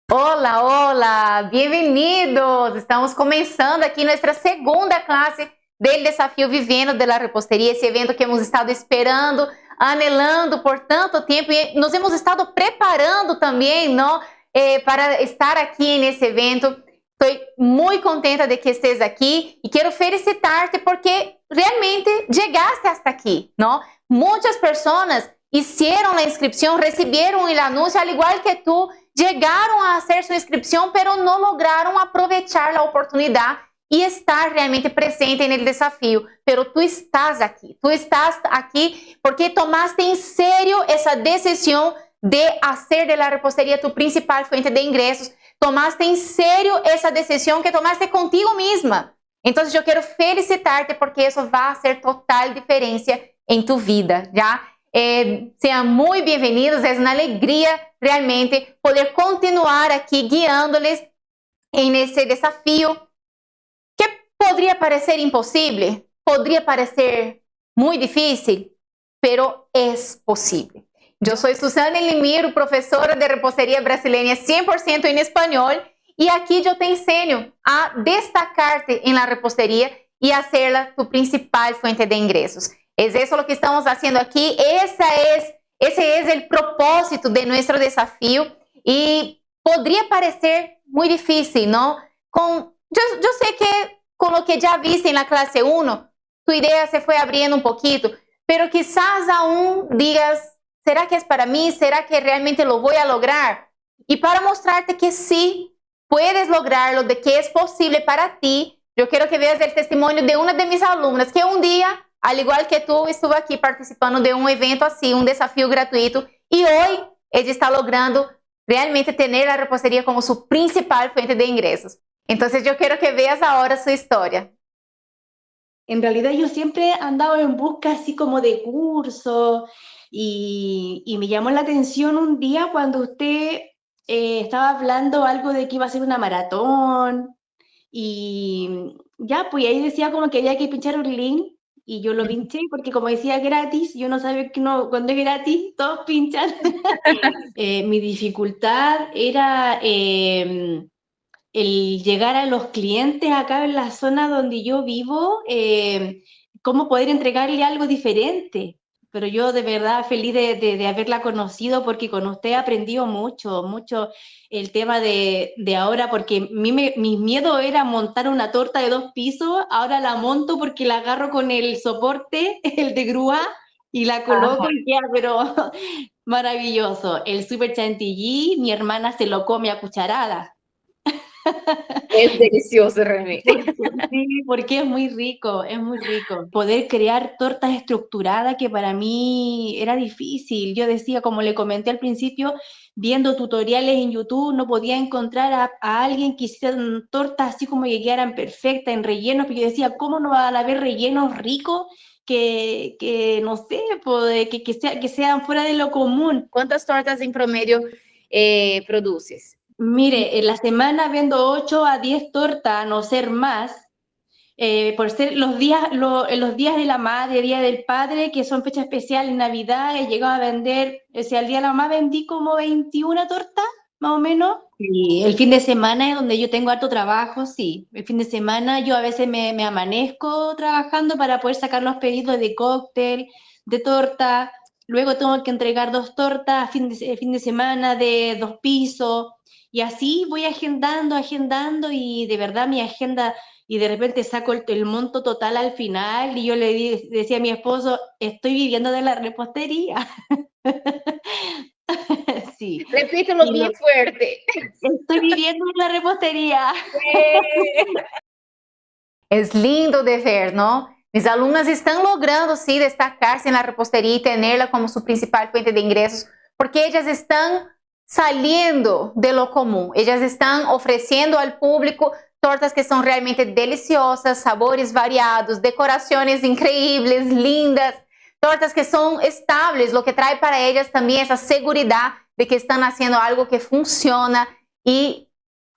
Hola, hola, bem-vindos! Estamos começando aqui nossa segunda classe do Desafio Vivendo de la Repostería, esse evento que hemos estado esperando, anelando por tanto tempo e nos hemos estado preparando também, não, para estar aqui nesse evento. Estou muito contenta de que estés aqui e quero felicitar-te porque realmente chegaste hasta aqui, não? Muitas pessoas hicieron a inscrição, receberam o anúncio, al igual que tu, llegaron a hacer su inscripción, pero no lograron aprovechar la oportunidad y estar realmente presente en el desafío. Pero tú estás aquí porque tomaste en serio esa decisión de hacer de la repostería tu principal fuente de ingresos. Tomaste en serio esa decisión que tomaste contigo misma. Entonces yo quiero felicitarte porque eso va a hacer total diferencia en tu vida, ¿ya? Sejam muito bem-vindos, é uma alegria realmente poder continuar aqui guiando-lhes nesse desafio que poderia parecer impossível, poderia parecer muito difícil, pero é possível. Eu sou Susana Limiro, professora de repostería brasileña 100% em espanhol, e aqui eu te ensino a destacar-te em la repostería e a ser tu principal fuente de ingressos. Es eso lo que estamos haciendo aquí. Ese es el propósito de nuestro desafío y podría parecer muy difícil, ¿no? Yo sé que con lo que ya viste en la clase 1, tu idea se fue abriendo un poquito, pero quizás aún digas, ¿será que es para mí? ¿Será que realmente lo voy a lograr? Y para mostrarte que sí, puedes lograrlo, de que es posible para ti, yo quiero que veas el testimonio de una de mis alumnas que un día, al igual que tú, estuvo aquí participando de un evento así, un desafío gratuito, y hoy ella está logrando realmente tener la repostería como su principal fuente de ingresos. Entonces yo quiero que veas ahora su historia. En realidad yo siempre he andado en busca así como de cursos y me llamó la atención un día cuando usted estaba hablando algo de que iba a ser una maratón y ya, pues ahí decía como que había que pinchar un link y yo lo pinché porque como decía gratis, yo no sabía que no, cuando es gratis todos pinchan. Mi dificultad era el llegar a los clientes acá en la zona donde yo vivo, cómo poder entregarle algo diferente. Pero yo de verdad feliz de haberla conocido porque con usted he aprendido mucho, mucho el tema de ahora, porque mi miedo era montar una torta de 2 pisos, ahora la monto porque la agarro con el soporte, el de grúa, y la coloco y ya, pero maravilloso. El super chantilly, mi hermana se lo come a cucharadas. Es delicioso realmente. Sí, porque es muy rico, es muy rico. Poder crear tortas estructuradas que para mí era difícil. Yo decía, como le comenté al principio, viendo tutoriales en YouTube, no podía encontrar a alguien que hiciera tortas así como que quedaran perfectas en rellenos, porque yo decía, ¿cómo no van a haber rellenos ricos que no sé, pues, que sean fuera de lo común? ¿Cuántas tortas en promedio produces? Mire, en la semana vendo 8 a 10 tortas, a no ser más. Por ser los días de la madre, día del padre, que son fechas especiales, Navidad, he llegado a vender, o sea, el día de la mamá vendí como 21 tortas, más o menos. Y el fin de semana es donde yo tengo harto trabajo, sí. El fin de semana yo a veces me amanezco trabajando para poder sacar los pedidos de cóctel, de torta. Luego tengo que entregar 2 tortas fin de semana de 2 pisos. Y así voy agendando y de verdad mi agenda y de repente saco el monto total al final y yo decía a mi esposo, estoy viviendo de la repostería. Sí. Repítelo bien fuerte. Estoy viviendo de la repostería. Es lindo de ver, ¿no? Mis alumnas están logrando, sí, destacarse en la repostería y tenerla como su principal fuente de ingresos, porque ellas están saliendo de lo común. Ellas están ofreciendo al público tortas que son realmente deliciosas, sabores variados, decoraciones increíbles, lindas, tortas que son estables, lo que trae para ellas también esa seguridad de que están haciendo algo que funciona y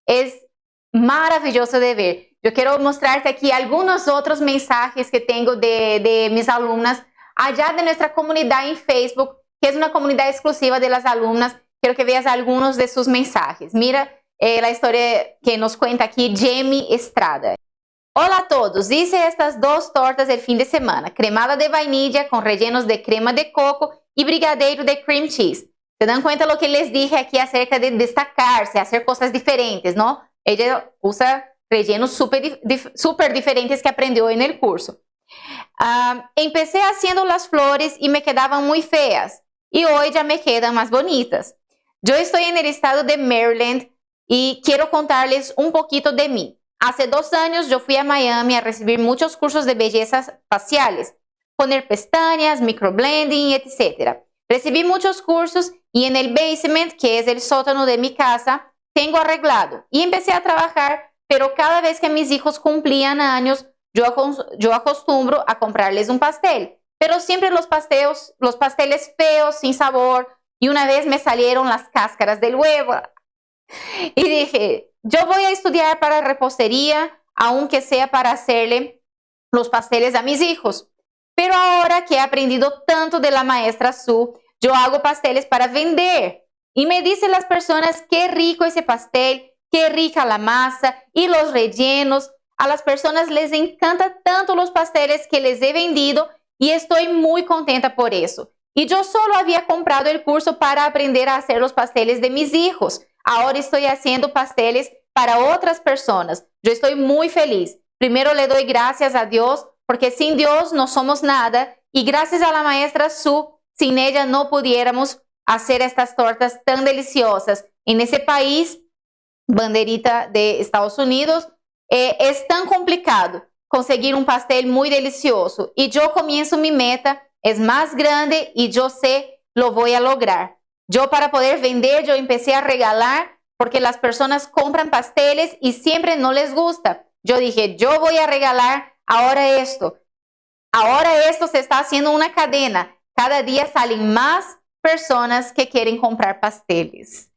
es maravilloso de ver. Yo quiero mostrarte aquí algunos otros mensajes que tengo de mis alumnas allá de nuestra comunidad en Facebook, que es una comunidad exclusiva de las alumnas. Quiero que veas algunos de sus mensajes. Mira a história que nos conta aqui Jamie Estrada. Olá a todos, hice estas 2 tortas el fin de semana, cremada de vainilla con rellenos de crema de coco y brigadeiro de cream cheese. ¿Se dan cuenta lo que les dije aquí acerca de destacarse, hacer cosas diferentes, ¿no? Ella usa rellenos súper diferentes que aprendió en el curso. Empecé haciendo las flores y me quedaban muy feas y hoy ya me quedan más bonitas. Yo estoy en el estado de Maryland y quiero contarles un poquito de mí. Hace 2 años yo fui a Miami a recibir muchos cursos de bellezas faciales, poner pestañas, microblending, etc. Recibí muchos cursos y en el basement, que es el sótano de mi casa, tengo arreglado y empecé a trabajar, pero cada vez que mis hijos cumplían años, yo acostumbro a comprarles un pastel, pero siempre los pasteles feos, sin sabor, y una vez me salieron las cáscaras del huevo. Y dije, yo voy a estudiar para repostería, aunque sea para hacerle los pasteles a mis hijos. Pero ahora que he aprendido tanto de la maestra Su, yo hago pasteles para vender. Y me dicen las personas, qué rico ese pastel, qué rica la masa y los rellenos. A las personas les encantan tanto los pasteles que les he vendido y estoy muy contenta por eso. Y yo solo había comprado el curso para aprender a hacer los pasteles de mis hijos. Ahora estoy haciendo pasteles para otras personas. Yo estoy muy feliz. Primero le doy gracias a Dios, porque sin Dios no somos nada. Y gracias a la maestra Su, sin ella no pudiéramos hacer estas tortas tan deliciosas. En ese país, banderita de Estados Unidos, es tan complicado conseguir un pastel muy delicioso. Y yo comienzo mi meta, es más grande y yo sé lo voy a lograr. Yo para poder vender, yo empecé a regalar porque las personas compran pasteles y siempre no les gusta. Yo dije, yo voy a regalar ahora esto. Ahora esto se está haciendo una cadena. Cada día salen más personas que quieren comprar pasteles.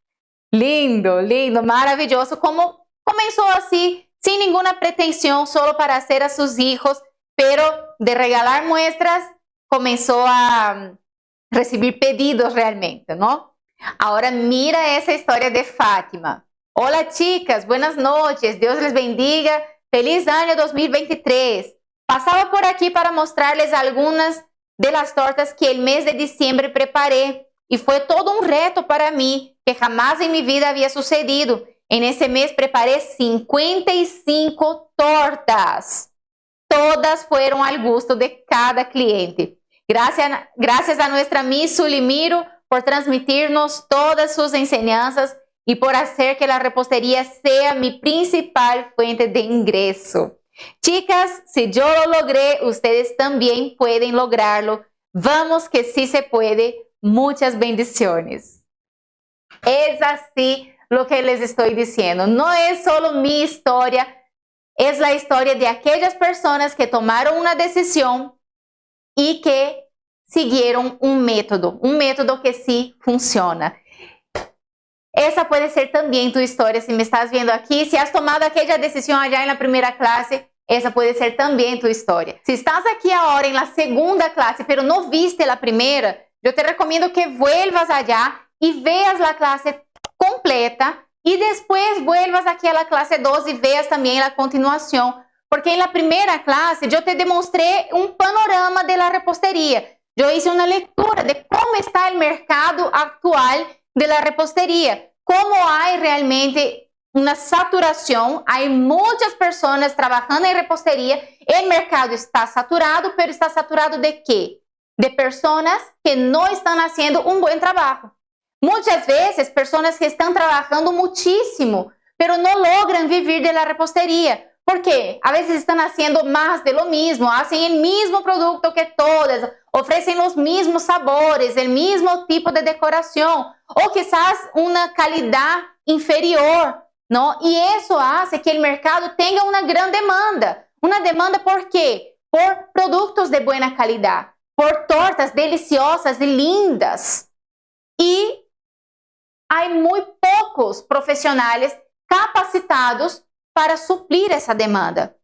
Lindo, lindo, maravilloso. Como comenzó así, sin ninguna pretensión, solo para hacer a sus hijos, pero de regalar muestras comenzó a recibir pedidos realmente, ¿no? Ahora mira esa historia de Fátima. Hola chicas, buenas noches, Dios les bendiga, feliz año 2023. Pasaba por aquí para mostrarles algunas de las tortas que el mes de diciembre preparé y fue todo un reto para mí que jamás en mi vida había sucedido. En ese mes preparé 55 tortas. Todas fueron al gusto de cada cliente. Gracias a nuestra Miss Sulimiro por transmitirnos todas sus enseñanzas y por hacer que la repostería sea mi principal fuente de ingreso. Chicas, si yo lo logré, ustedes también pueden lograrlo. Vamos que sí se puede. Muchas bendiciones. Es así lo que les estoy diciendo. No es solo mi historia, es la historia de aquellas personas que tomaron una decisión y que siguieron un método que sí funciona. Esa puede ser también tu historia, si me estás viendo aquí, si has tomado aquella decisión allá en la primera clase, esa puede ser también tu historia. Si estás aquí ahora en la segunda clase, pero no viste la primera, yo te recomiendo que vuelvas allá y veas la clase completa y después vuelvas aquí a la clase 2 y veas también la continuación. Porque en la primera clase yo te demostré un panorama de la repostería. Yo hice una lectura de cómo está el mercado actual de la repostería. Cómo hay realmente una saturación. Hay muchas personas trabajando en repostería. El mercado está saturado, pero está saturado ¿de qué? De personas que no están haciendo un buen trabajo. Muchas veces personas que están trabajando muchísimo, pero no logran vivir de la repostería. ¿Por qué? A veces están haciendo más de lo mismo, hacen el mismo producto que todas, ofrecen los mismos sabores, el mismo tipo de decoración, o quizás una calidad inferior, ¿no? Y eso hace que el mercado tenga una gran demanda. Una demanda ¿por qué? Por productos de buena calidad, por tortas deliciosas y lindas. Y hay muy pocos profesionales capacitados para suplir esa demanda.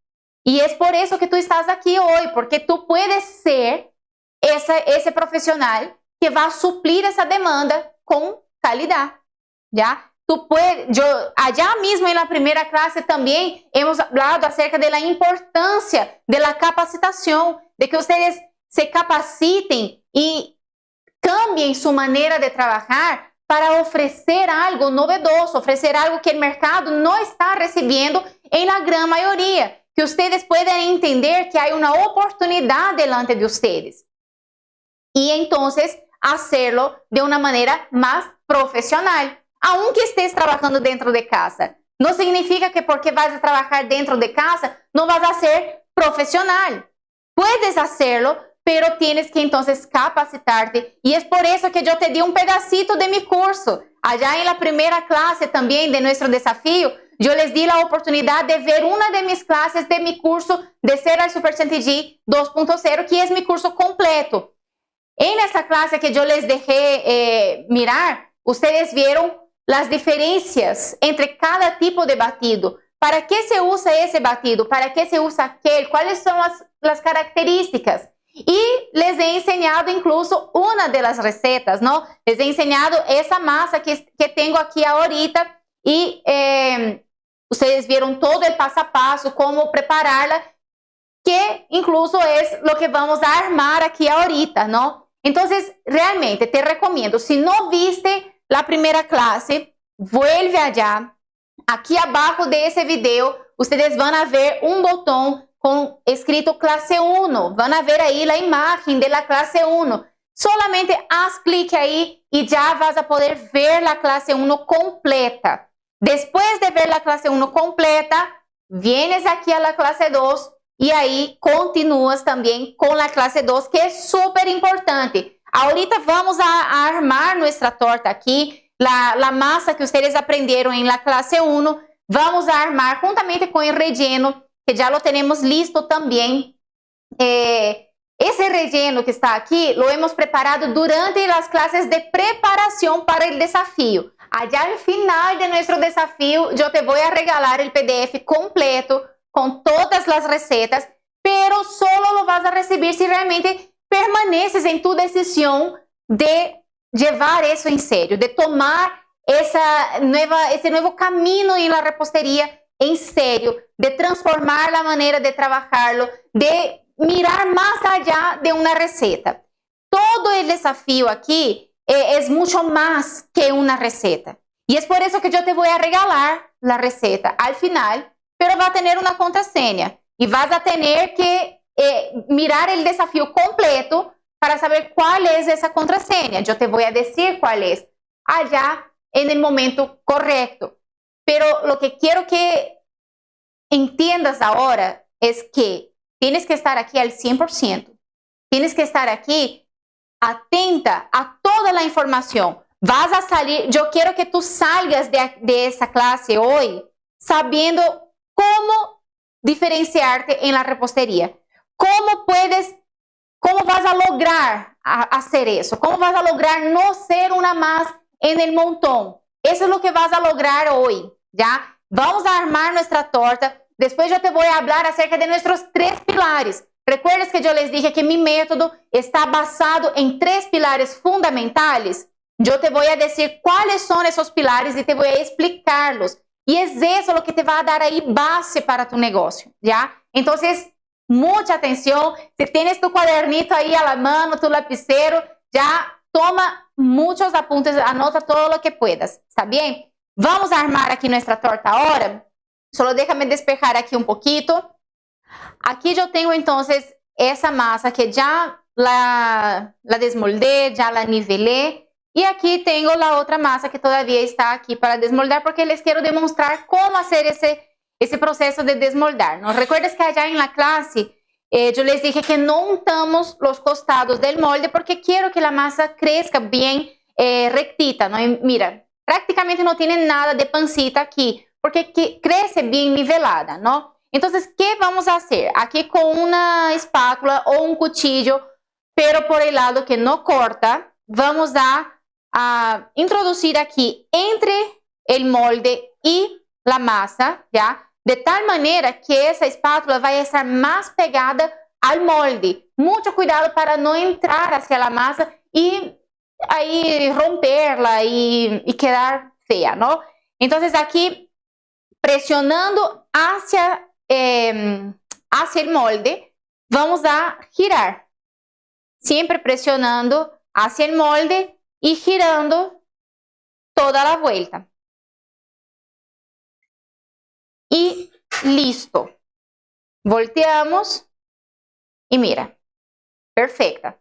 Y es por eso que tú estás aquí hoy, porque tú puedes ser ese profesional que va a suplir esa demanda con calidad, ¿ya? allá mismo en la primera clase también hemos hablado acerca de la importancia de la capacitación, de que ustedes se capaciten y cambien su manera de trabajar para ofrecer algo novedoso, ofrecer algo que el mercado no está recibiendo en la gran mayoría, que ustedes puedan entender que hay una oportunidad delante de ustedes. Y entonces hacerlo de una manera más profesional. Aunque estés trabajando dentro de casa, no significa que porque vas a trabajar dentro de casa no vas a ser profesional. Puedes hacerlo, pero tienes que entonces capacitarte. Y es por eso que yo te di un pedacito de mi curso. Allá en la primera clase también de nuestro desafío, yo les di la oportunidad de ver una de mis clases de mi curso de Ser al Super Chantilly 2.0, que es mi curso completo. En esa clase que yo les dejé mirar, ustedes vieron las diferencias entre cada tipo de batido. ¿Para qué se usa ese batido? ¿Para qué se usa aquel? ¿Cuáles son las características? Y les he enseñado incluso una de las recetas, ¿no? Les he enseñado esa masa que tengo aquí ahorita y ustedes vieron todo el paso a paso, cómo prepararla, que incluso es lo que vamos a armar aquí ahorita, ¿no? Entonces, realmente te recomiendo, si no viste la primera clase, vuelve allá. Aquí abajo de ese video, ustedes van a ver un botón con escrito clase 1. Van a ver ahí la imagen de la clase 1. Solamente haz clic ahí y ya vas a poder ver la clase 1 completa. Después de ver la clase 1 completa, vienes aquí a la clase 2 y ahí continúas también con la clase 2, que es súper importante. Ahorita vamos a armar nuestra torta aquí, la masa que ustedes aprendieron en la clase 1, vamos a armar juntamente con el relleno, que ya lo tenemos listo también. Ese relleno que está aquí lo hemos preparado durante las clases de preparación para el desafío. Allá al final de nuestro desafío, yo te voy a regalar el PDF completo con todas las recetas, pero solo lo vas a recibir si realmente permaneces en tu decisión de llevar eso en serio, de tomar ese nuevo camino en la repostería en serio, de transformar la manera de trabajarlo, de mirar más allá de una receta. Todo el desafío aquí es mucho más que una receta. Y es por eso que yo te voy a regalar la receta al final, pero va a tener una contraseña y vas a tener que mirar el desafío completo para saber cuál es esa contraseña. Yo te voy a decir cuál es allá en el momento correcto. Pero lo que quiero que entiendas ahora es que tienes que estar aquí al 100%. Tienes que estar aquí atenta a toda la información. Vas a salir, yo quiero que tú salgas de esa clase hoy sabiendo cómo diferenciarte en la repostería. ¿Cómo vas a lograr hacer eso? ¿Cómo vas a lograr no ser una más en el montón? Eso es lo que vas a lograr hoy, ¿ya? Vamos a armar nuestra torta. Después yo te voy a hablar acerca de nuestros 3 pilares. ¿Recuerdas que yo les dije que mi método está basado en 3 pilares fundamentales? Yo te voy a decir cuáles son esos pilares y te voy a explicarlos. Y es eso lo que te va a dar ahí base para tu negocio, ¿ya? Entonces, mucha atención. Si tienes tu cuadernito ahí a la mano, tu lapicero, ya toma muchos apuntes, anota todo lo que puedas, ¿está bien? Vamos a armar aquí nuestra torta ahora. Solo déjame despejar aquí un poquito. Aquí yo tengo entonces esa masa que ya la desmoldé, ya la nivelé. Y aquí tengo la otra masa que todavía está aquí para desmoldar porque les quiero demostrar cómo hacer ese proceso de desmoldar, ¿no? Recuerdas que allá en la clase yo les dije que no untamos los costados del molde porque quiero que la masa crezca bien rectita, ¿no? Y mira, prácticamente no tiene nada de pancita aquí porque crece bien nivelada, ¿no? Entonces, ¿qué vamos a hacer? Aquí con una espátula o un cuchillo, pero por el lado que no corta, vamos a introducir aquí entre el molde y la masa, ¿ya? De tal manera que esa espátula va a estar más pegada al molde. Mucho cuidado para no entrar hacia la masa y ahí romperla y quedar fea, ¿no? Entonces aquí, presionando hacia el molde, vamos a girar. Siempre presionando hacia el molde y girando toda la vuelta. Y listo. Volteamos y mira, perfecta.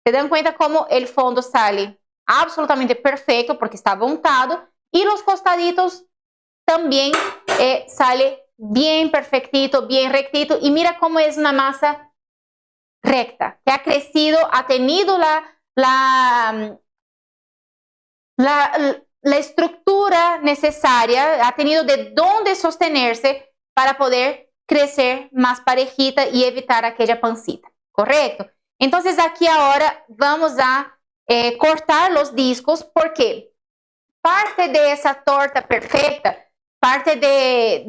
¿Se dan cuenta cómo el fondo sale absolutamente perfecto porque está montado? Y los costaditos también sale bien perfectito, bien rectito. Y mira cómo es una masa recta, que ha crecido, ha tenido la estructura necesaria, ha tenido de dónde sostenerse para poder crecer más parejita y evitar aquella pancita, ¿correcto? Entonces aquí ahora vamos a cortar los discos porque parte de esa torta perfecta, parte de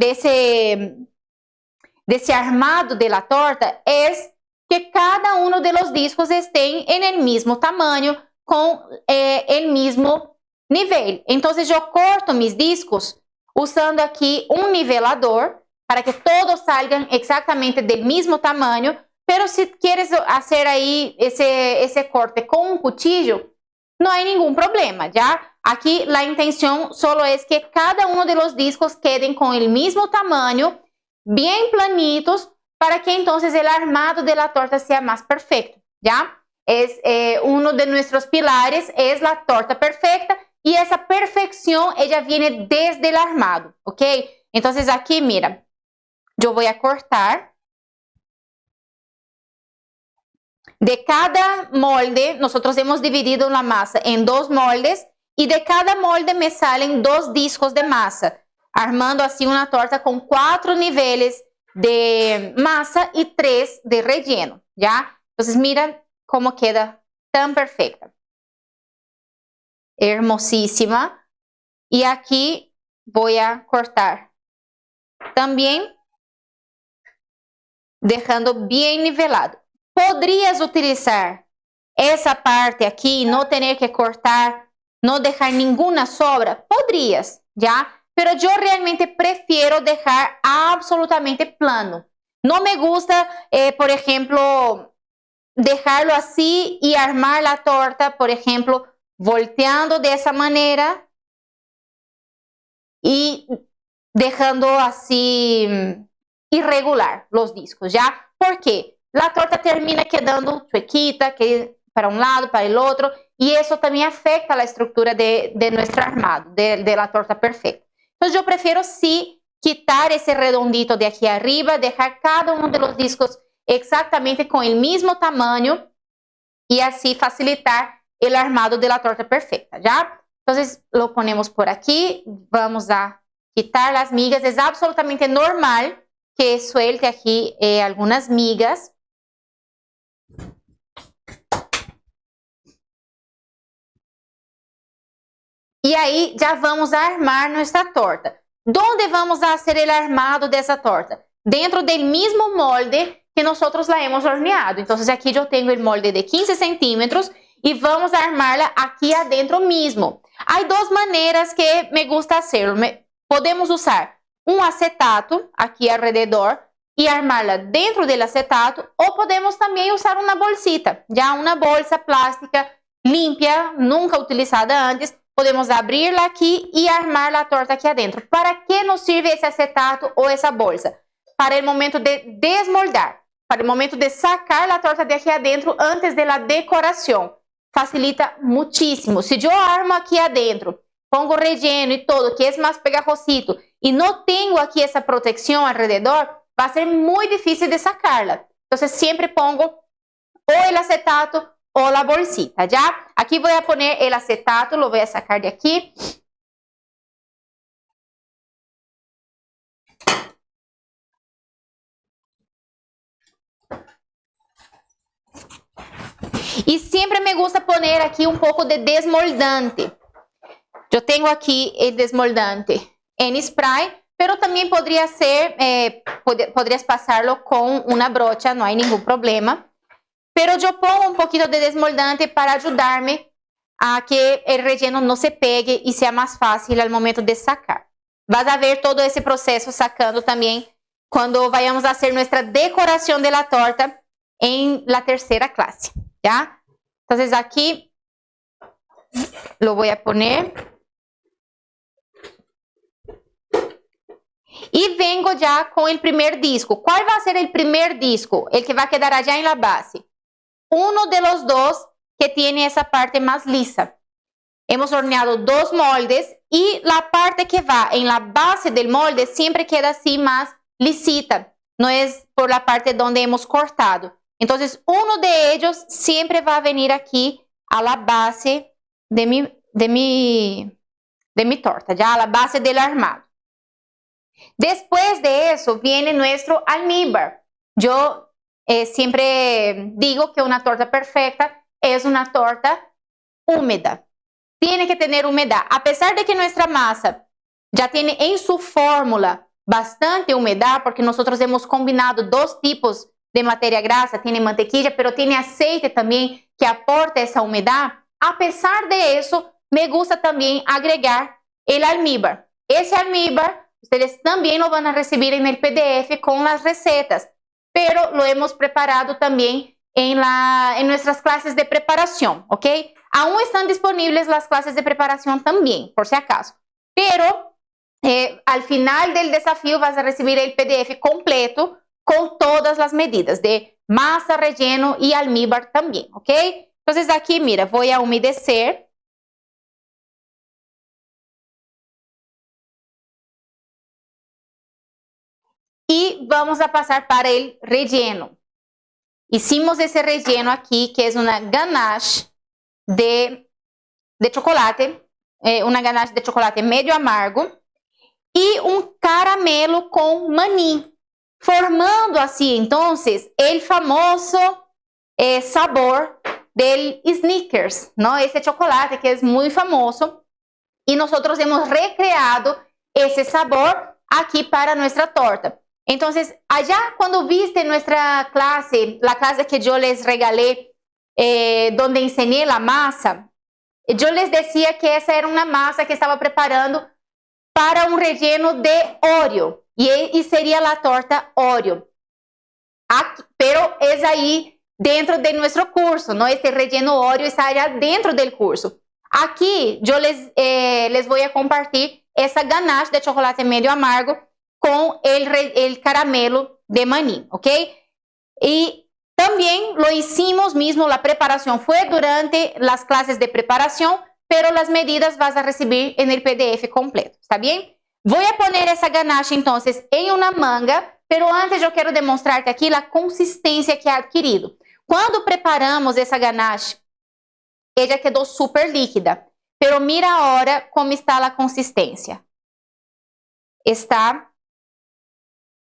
ese armado de la torta es que cada uno de los discos estén en el mismo tamaño, con el mismo nivel. Entonces yo corto mis discos usando aquí un nivelador para que todos salgan exactamente del mismo tamaño, pero si quieres hacer ahí ese corte con un cuchillo, no hay ningún problema, ¿ya? Aquí la intención solo es que cada uno de los discos queden con el mismo tamaño, bien planitos, para que entonces el armado de la torta sea más perfecto, ¿ya? Es uno de nuestros pilares, es la torta perfecta, y esa perfección, ella viene desde el armado, ¿ok? Entonces aquí, mira, yo voy a cortar. De cada molde, nosotros hemos dividido la masa en 2 moldes, y de cada molde me salen 2 discos de masa, armando así una torta con 4 niveles de masa y 3 de relleno, ¿ya? Entonces mira cómo queda tan perfecta. Hermosísima. Y aquí voy a cortar también, dejando bien nivelado. Podrías utilizar esa parte aquí, no tener que cortar, no dejar ninguna sobra. Podrías, ¿ya? Pero yo realmente prefiero dejar absolutamente plano. No me gusta, por ejemplo, dejarlo así y armar la torta, por ejemplo, volteando de esa manera y dejando así irregular los discos, ¿ya? ¿Por qué? La torta termina quedando chuequita, que para un lado, para el otro, y eso también afecta la estructura de nuestro armado, de la torta perfecta. Entonces yo prefiero sí quitar ese redondito de aquí arriba, dejar cada uno de los discos exactamente con el mismo tamaño y así facilitar el armado de la torta perfecta, ¿ya? Entonces lo ponemos por aquí, vamos a quitar las migas, es absolutamente normal que suelte aquí algunas migas. Y ahí ya vamos a armar nuestra torta. ¿Dónde vamos a hacer el armado de esa torta? Dentro del mismo molde que nosotros la hemos horneado. Entonces aquí yo tengo el molde de 15 centímetros y vamos a armarla aquí adentro mismo. Hay 2 maneras que me gusta hacerlo. Podemos usar un acetato aquí alrededor y armarla dentro del acetato, o podemos también usar una bolsita, ya una bolsa plástica limpia, nunca utilizada antes. Podemos abrirla aquí y armar la torta aquí adentro. ¿Para qué nos sirve ese acetato o esa bolsa? Para el momento de desmoldar, para el momento de sacar la torta de aquí adentro antes de la decoración. Facilita muchísimo. Si yo armo aquí adentro, pongo relleno y todo, que es más pegajosito, y no tengo aquí esa protección alrededor, va a ser muy difícil de sacarla. Entonces siempre pongo o el acetato o la bolsita, ¿ya? Aquí voy a poner el acetato, lo voy a sacar de aquí. Y siempre me gusta poner aquí un poco de desmoldante. Yo tengo aquí el desmoldante en spray, pero también podría ser, podrías pasarlo con una brocha, no hay ningún problema. Pero yo pongo un poquito de desmoldante para ayudarme a que el relleno no se pegue y sea más fácil al momento de sacar, vas a ver todo esse processo sacando também quando vayamos a hacer nuestra decoración de la torta en la tercera clase, ¿ya? Entonces aquí lo voy a poner. Y vengo ya con el primer disco. ¿Cuál va a ser el primer disco? El que va a quedar allá en la base. Uno de los dos que tiene esa parte más lisa. Hemos horneado 2 moldes y la parte que va en la base del molde siempre queda así más lisita. No es por la parte donde hemos cortado. Entonces, uno de ellos siempre va a venir aquí a la base de mi torta, ya a la base del armado. Después de eso viene nuestro almíbar. Yo siempre digo que una torta perfecta es una torta húmeda. Tiene que tener humedad. A pesar de que nuestra masa ya tiene en su fórmula bastante humedad, porque nosotros hemos combinado 2 tipos de materia grasa, tiene mantequilla, pero tiene aceite también que aporta esa humedad. A pesar de eso, me gusta también agregar el almíbar. Ese almíbar, ustedes también lo van a recibir en el PDF con las recetas, pero lo hemos preparado también en nuestras clases de preparación, ¿ok? Aún están disponibles las clases de preparación también, por si acaso. Pero al final del desafío vas a recibir el PDF completo con todas las medidas de masa, relleno y almíbar también, ¿ok? Entonces aquí, mira, voy a humedecer. Y vamos a pasar para el relleno. Hicimos ese relleno aquí, que es una ganache de chocolate, una ganache de chocolate medio amargo y un caramelo con maní, formando así entonces el famoso sabor del Snickers, ¿no? Ese chocolate que es muy famoso y nosotros hemos recreado ese sabor aquí para nuestra torta. Entonces, allá cuando viste nuestra clase, la clase que yo les regalé, donde enseñé la masa, yo les decía que esa era una masa que estaba preparando para un relleno de Oreo, y sería la torta Oreo. Aquí, pero es ahí dentro de nuestro curso, ¿no? Este relleno Oreo está allá dentro del curso. Aquí yo les voy a compartir esa ganache de chocolate medio amargo con el caramelo de maní, ¿ok? Y también lo hicimos mismo, la preparación fue durante las clases de preparación, pero las medidas vas a recibir en el PDF completo, ¿está bien? Voy a poner esa ganache entonces en una manga, pero antes yo quiero demostrarte aquí la consistencia que ha adquirido. Cuando preparamos esa ganache, ella quedó súper líquida, pero mira ahora cómo está la consistencia. Está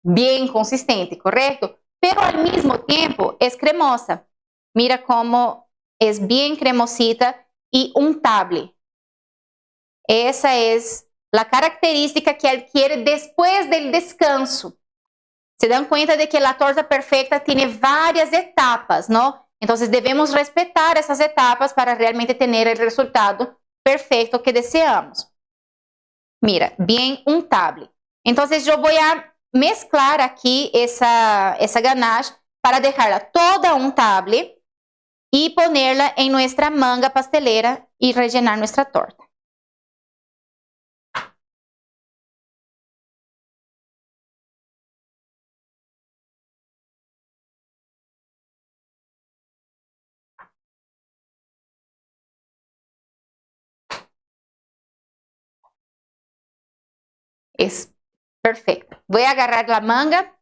bien consistente, ¿correcto? Pero al mismo tiempo es cremosa. Mira cómo es bien cremosita y untable. Esa es la característica que adquiere después del descanso. Se dan cuenta de que la torta perfecta tiene varias etapas, ¿no? Entonces debemos respetar esas etapas para realmente tener el resultado perfecto que deseamos. Mira, bien untable. Entonces yo voy a mezclar aquí esa ganache para dejarla toda untable y ponerla en nuestra manga pastelera y rellenar nuestra torta. Es perfecto. Voy a agarrar la manga.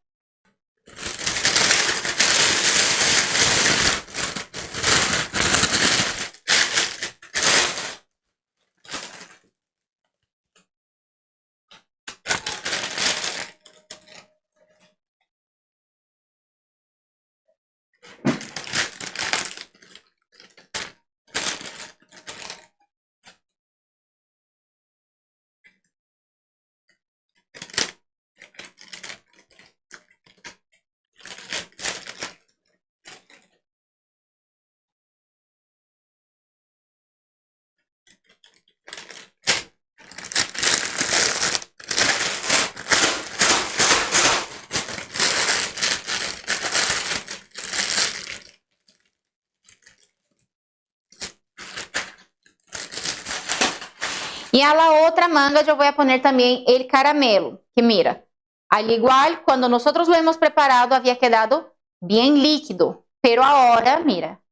Y a la otra manga yo voy a poner también el caramelo, que mira, al igual cuando nosotros lo hemos preparado había quedado bien líquido, pero ahora, mira,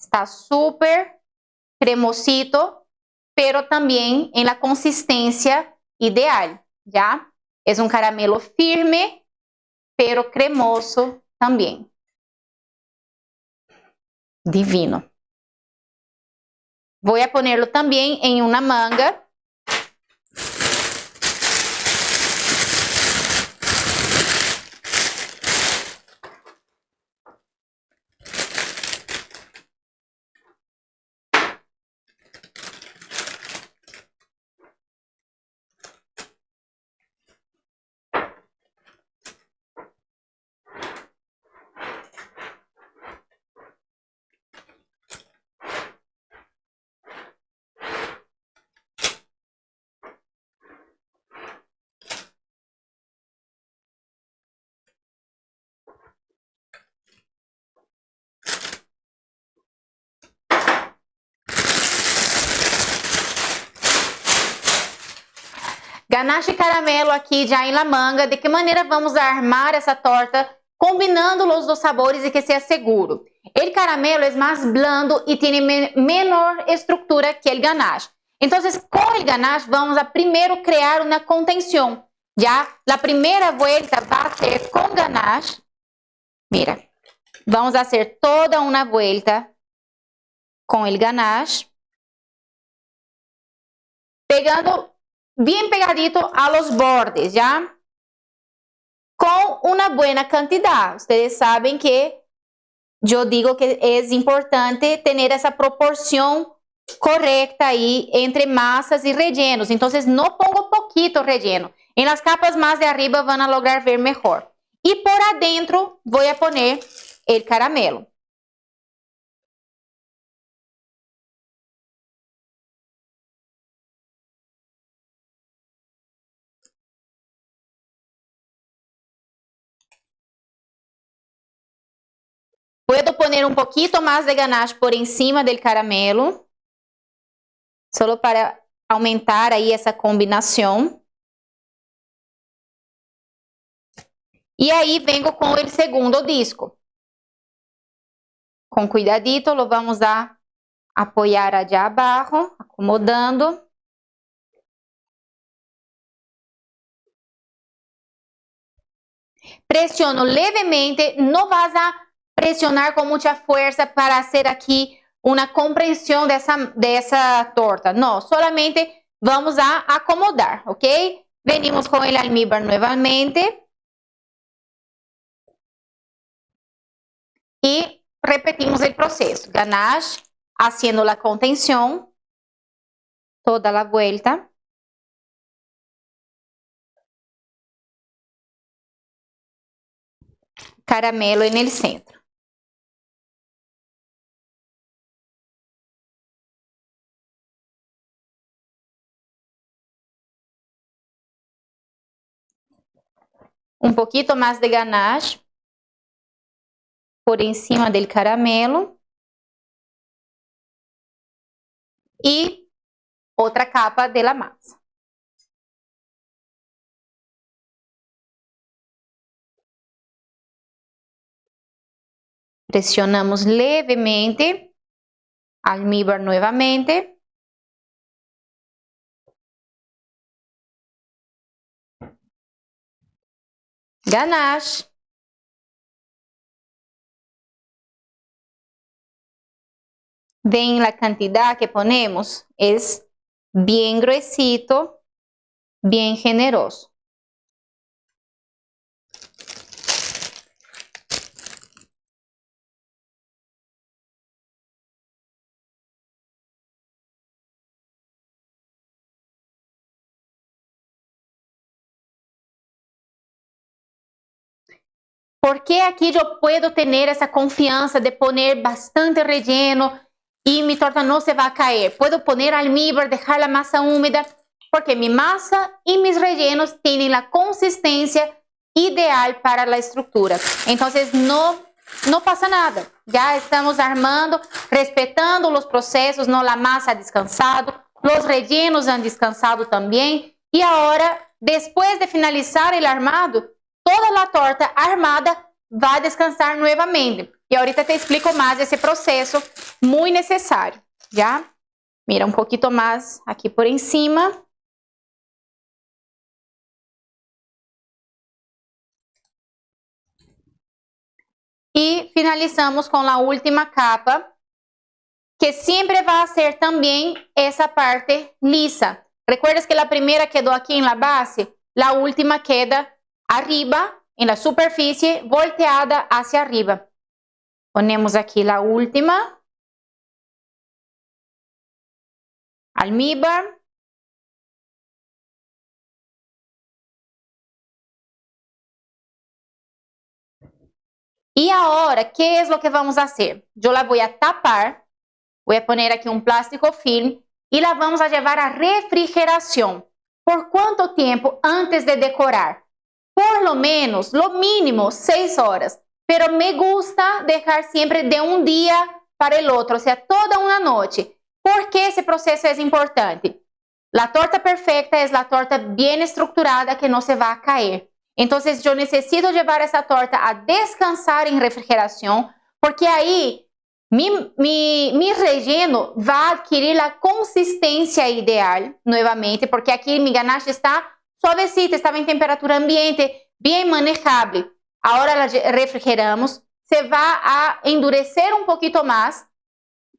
está súper cremosito, pero también en la consistencia ideal, ¿ya? Es un caramelo firme, pero cremoso también. Divino. Voy a ponerlo también en una manga. Ganache e caramelo aqui já em la manga. De que maneira vamos armar essa torta combinando os dos sabores e que seja seguro? El caramelo es más blando y tiene menor estructura que el ganache. Entonces, con el ganache vamos a primero crear una contención. Ya, la primera vuelta va a ser con ganache. Mira, vamos a hacer toda una vuelta con el ganache. Pegando bien pegadito a los bordes, ¿ya? Con una buena cantidad. Ustedes saben que yo digo que es importante tener esa proporción correcta ahí entre masas y rellenos. Entonces, no pongo poquito relleno. En las capas más de arriba van a lograr ver mejor. Y por adentro voy a poner el caramelo. Puedo poner un poquito más de ganache por encima del caramelo, solo para aumentar ahí esa combinación. Y ahí vengo con el segundo disco. Con cuidadito lo vamos a apoyar allá abajo, acomodando. Presiono levemente, no vas a presionar con mucha fuerza para hacer aquí una comprensión de esa torta. No, solamente vamos a acomodar, ¿ok? Venimos con el almíbar nuevamente. Y repetimos el proceso. Ganache, haciendo la contención, toda la vuelta. Caramelo en el centro. Un poquito más de ganache por encima del caramelo. Y otra capa de la masa. Presionamos levemente, almíbar nuevamente. Ganache. Ven la cantidad que ponemos, es bien gruesito, bien generoso. ¿Por qué aquí yo puedo tener esa confianza de poner bastante relleno y mi torta no se va a caer? Puedo poner almíbar, dejar la masa húmeda, porque mi masa y mis rellenos tienen la consistencia ideal para la estructura. Entonces no pasa nada. Ya estamos armando, respetando los procesos, no la masa ha descansado, Los rellenos han descansado también. Y ahora, después de finalizar el armado, toda la torta armada va a descansar nuevamente. Y ahorita te explico más ese proceso muy necesario, ¿ya? Mira un poquito más aquí por encima. Y finalizamos con la última capa, que siempre va a ser también esa parte lisa. ¿Recuerdas que la primera quedó aquí en la base? La última queda arriba, en la superficie, volteada hacia arriba. Ponemos aquí la última. Almíbar. Y ahora, ¿qué es lo que vamos a hacer? Yo la voy a tapar. Voy a poner aquí un plástico film y la vamos a llevar a refrigeración. ¿Por cuánto tiempo antes de decorar? Por lo menos, lo mínimo, 6 horas. Pero me gusta dejar siempre de un día para el otro, o sea, toda una noche. ¿Por qué ese proceso es importante? La torta perfecta es la torta bien estructurada que no se va a caer. Entonces, yo necesito llevar esa torta a descansar en refrigeración, porque ahí mi relleno va a adquirir la consistencia ideal nuevamente, porque aquí mi ganache está suavecita, estaba en temperatura ambiente, bien manejable. Ahora la refrigeramos, se va a endurecer un poquito más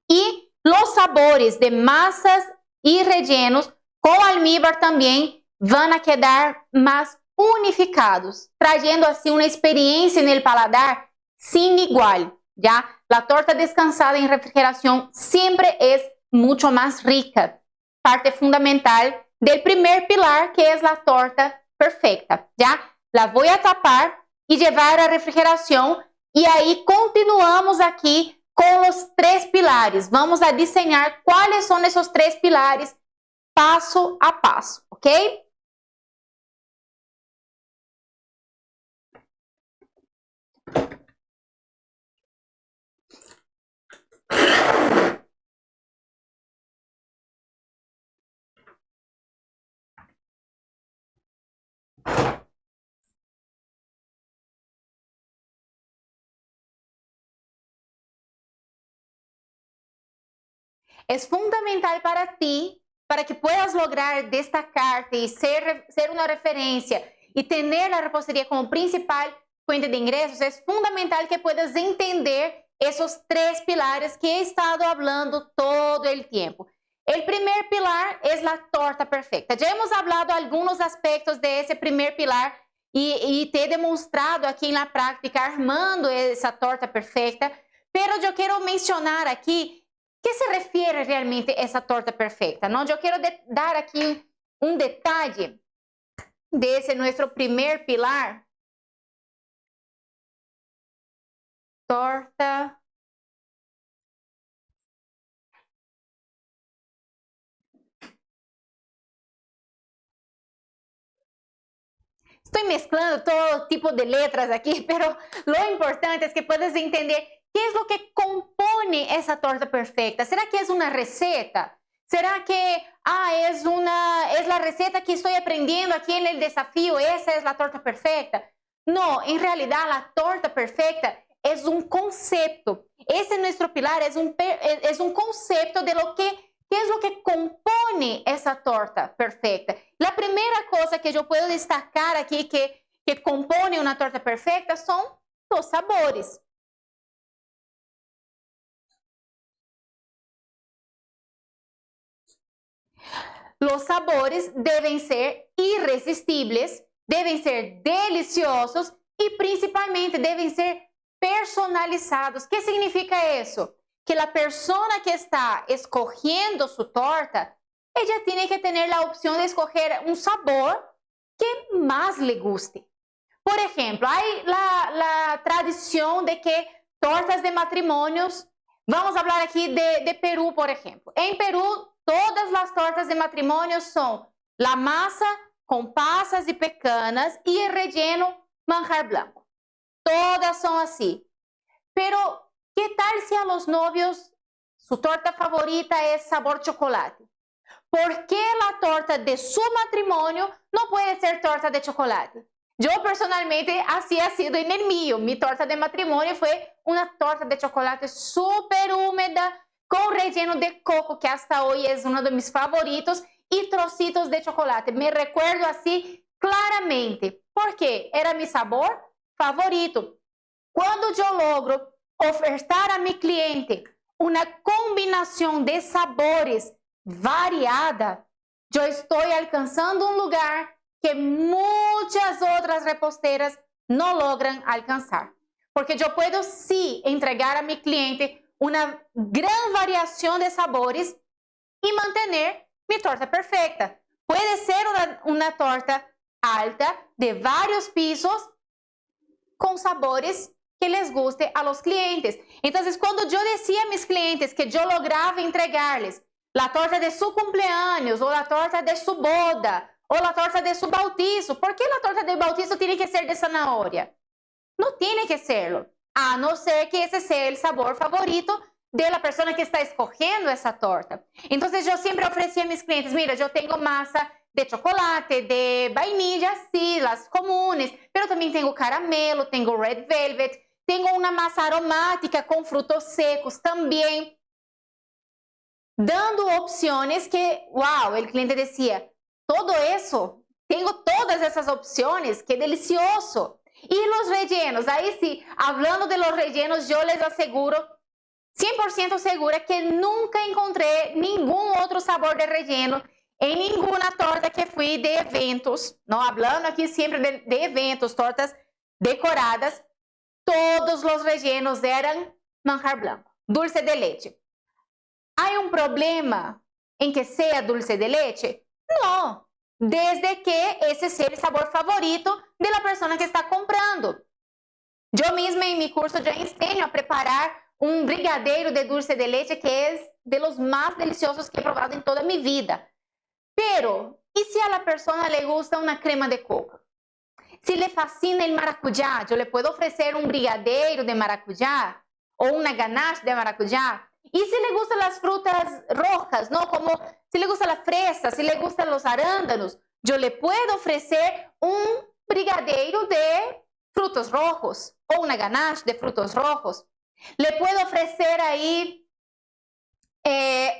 y los sabores de masas y rellenos con almíbar también van a quedar más unificados, trayendo así una experiencia en el paladar sin igual, ¿ya? La torta descansada en refrigeración siempre es mucho más rica, parte fundamental del primer pilar, que es la torta perfecta, ¿ya? La voy a tapar y llevar a refrigeración y ahí continuamos aquí con los 3 pilares. Vamos a diseñar cuáles son esos 3 pilares paso a paso, ¿ok? Es fundamental para ti, para que puedas lograr destacarte y ser una referencia y tener la repostería como principal fuente de ingresos, es fundamental que puedas entender esos 3 pilares que he estado hablando todo el tiempo. El primer pilar es la torta perfecta. Ya hemos hablado algunos aspectos de ese primer pilar y te he demostrado aquí en la práctica armando esa torta perfecta, pero yo quiero mencionar aquí ¿qué se refiere realmente a esa torta perfecta? ¿No? Yo quiero dar aquí un detalle de ese nuestro primer pilar. Torta estoy mezclando todo tipo de letras aquí, pero lo importante es que puedas entender qué es lo que compone esa torta perfecta. ¿Será que es una receta? ¿Será que es la receta que estoy aprendiendo aquí en el desafío? ¿Esa es la torta perfecta? No, en realidad la torta perfecta es un concepto. Ese nuestro pilar es un concepto de lo que ¿qué es lo que compone esa torta perfecta? La primera cosa que yo puedo destacar aquí que compone una torta perfecta son los sabores. Los sabores deben ser irresistibles, deben ser deliciosos y principalmente deben ser personalizados. ¿Qué significa eso? Que la persona que está escogiendo su torta, ella tiene que tener la opción de escoger un sabor que más le guste. Por ejemplo, hay la tradición de que tortas de matrimonios, vamos a hablar aquí de Perú, por ejemplo. En Perú, todas las tortas de matrimonio son la masa con pasas y pecanas y el relleno manjar blanco. Todas son así. Pero, ¿qué tal si a los novios su torta favorita es sabor chocolate? ¿por qué la torta de su matrimonio no puede ser torta de chocolate? Yo personalmente así ha sido en el mío. Mi torta de matrimonio fue una torta de chocolate súper húmeda, con relleno de coco, que hasta hoy es uno de mis favoritos, y trocitos de chocolate. Me recuerdo así claramente, porque era mi sabor favorito. Cuando yo logro ofertar a mi cliente una combinación de sabores variada, yo estoy alcanzando un lugar que muchas otras reposteras no logran alcanzar. Porque yo puedo sí entregar a mi cliente una gran variación de sabores y mantener mi torta perfecta. Puede ser una torta alta de varios pisos con sabores que les guste a los clientes. Entonces, cuando yo decía a mis clientes que yo lograba entregarles la torta de su cumpleaños, o la torta de su boda, o la torta de su bautizo, ¿por qué la torta de bautizo tiene que ser de zanahoria? No tiene que serlo, a no ser que ese sea el sabor favorito de la persona que está escogiendo esa torta. Entonces, yo siempre ofrecía a mis clientes, mira, yo tengo masa de chocolate, de vainilla, sí, las comunes, pero también tengo caramelo, tengo red velvet, tengo una masa aromática con frutos secos también, dando opciones que, wow, el cliente decía, todo eso, tengo todas esas opciones, qué delicioso. Y los rellenos, ahí sí, hablando de los rellenos, yo les aseguro, 100% segura, que nunca encontré ningún otro sabor de relleno en ninguna torta que fui de eventos, no hablando aquí siempre de eventos, tortas decoradas, todos los rellenos eran manjar blanco, dulce de leche. ¿Hay un problema en que sea dulce de leche? No, desde que ese sea el sabor favorito de la persona que está comprando. Yo misma en mi curso yo enseño a preparar un brigadeiro de dulce de leche que es de los más deliciosos que he probado en toda mi vida. Pero, ¿y si a la persona le gusta una crema de coco? Si le fascina el maracuyá, yo le puedo ofrecer un brigadeiro de maracuyá o una ganache de maracuyá. Y si le gustan las frutas rojas, ¿no? Como si le gusta la fresa, si le gustan los arándanos, yo le puedo ofrecer un brigadeiro de frutos rojos o una ganache de frutos rojos. Le puedo ofrecer ahí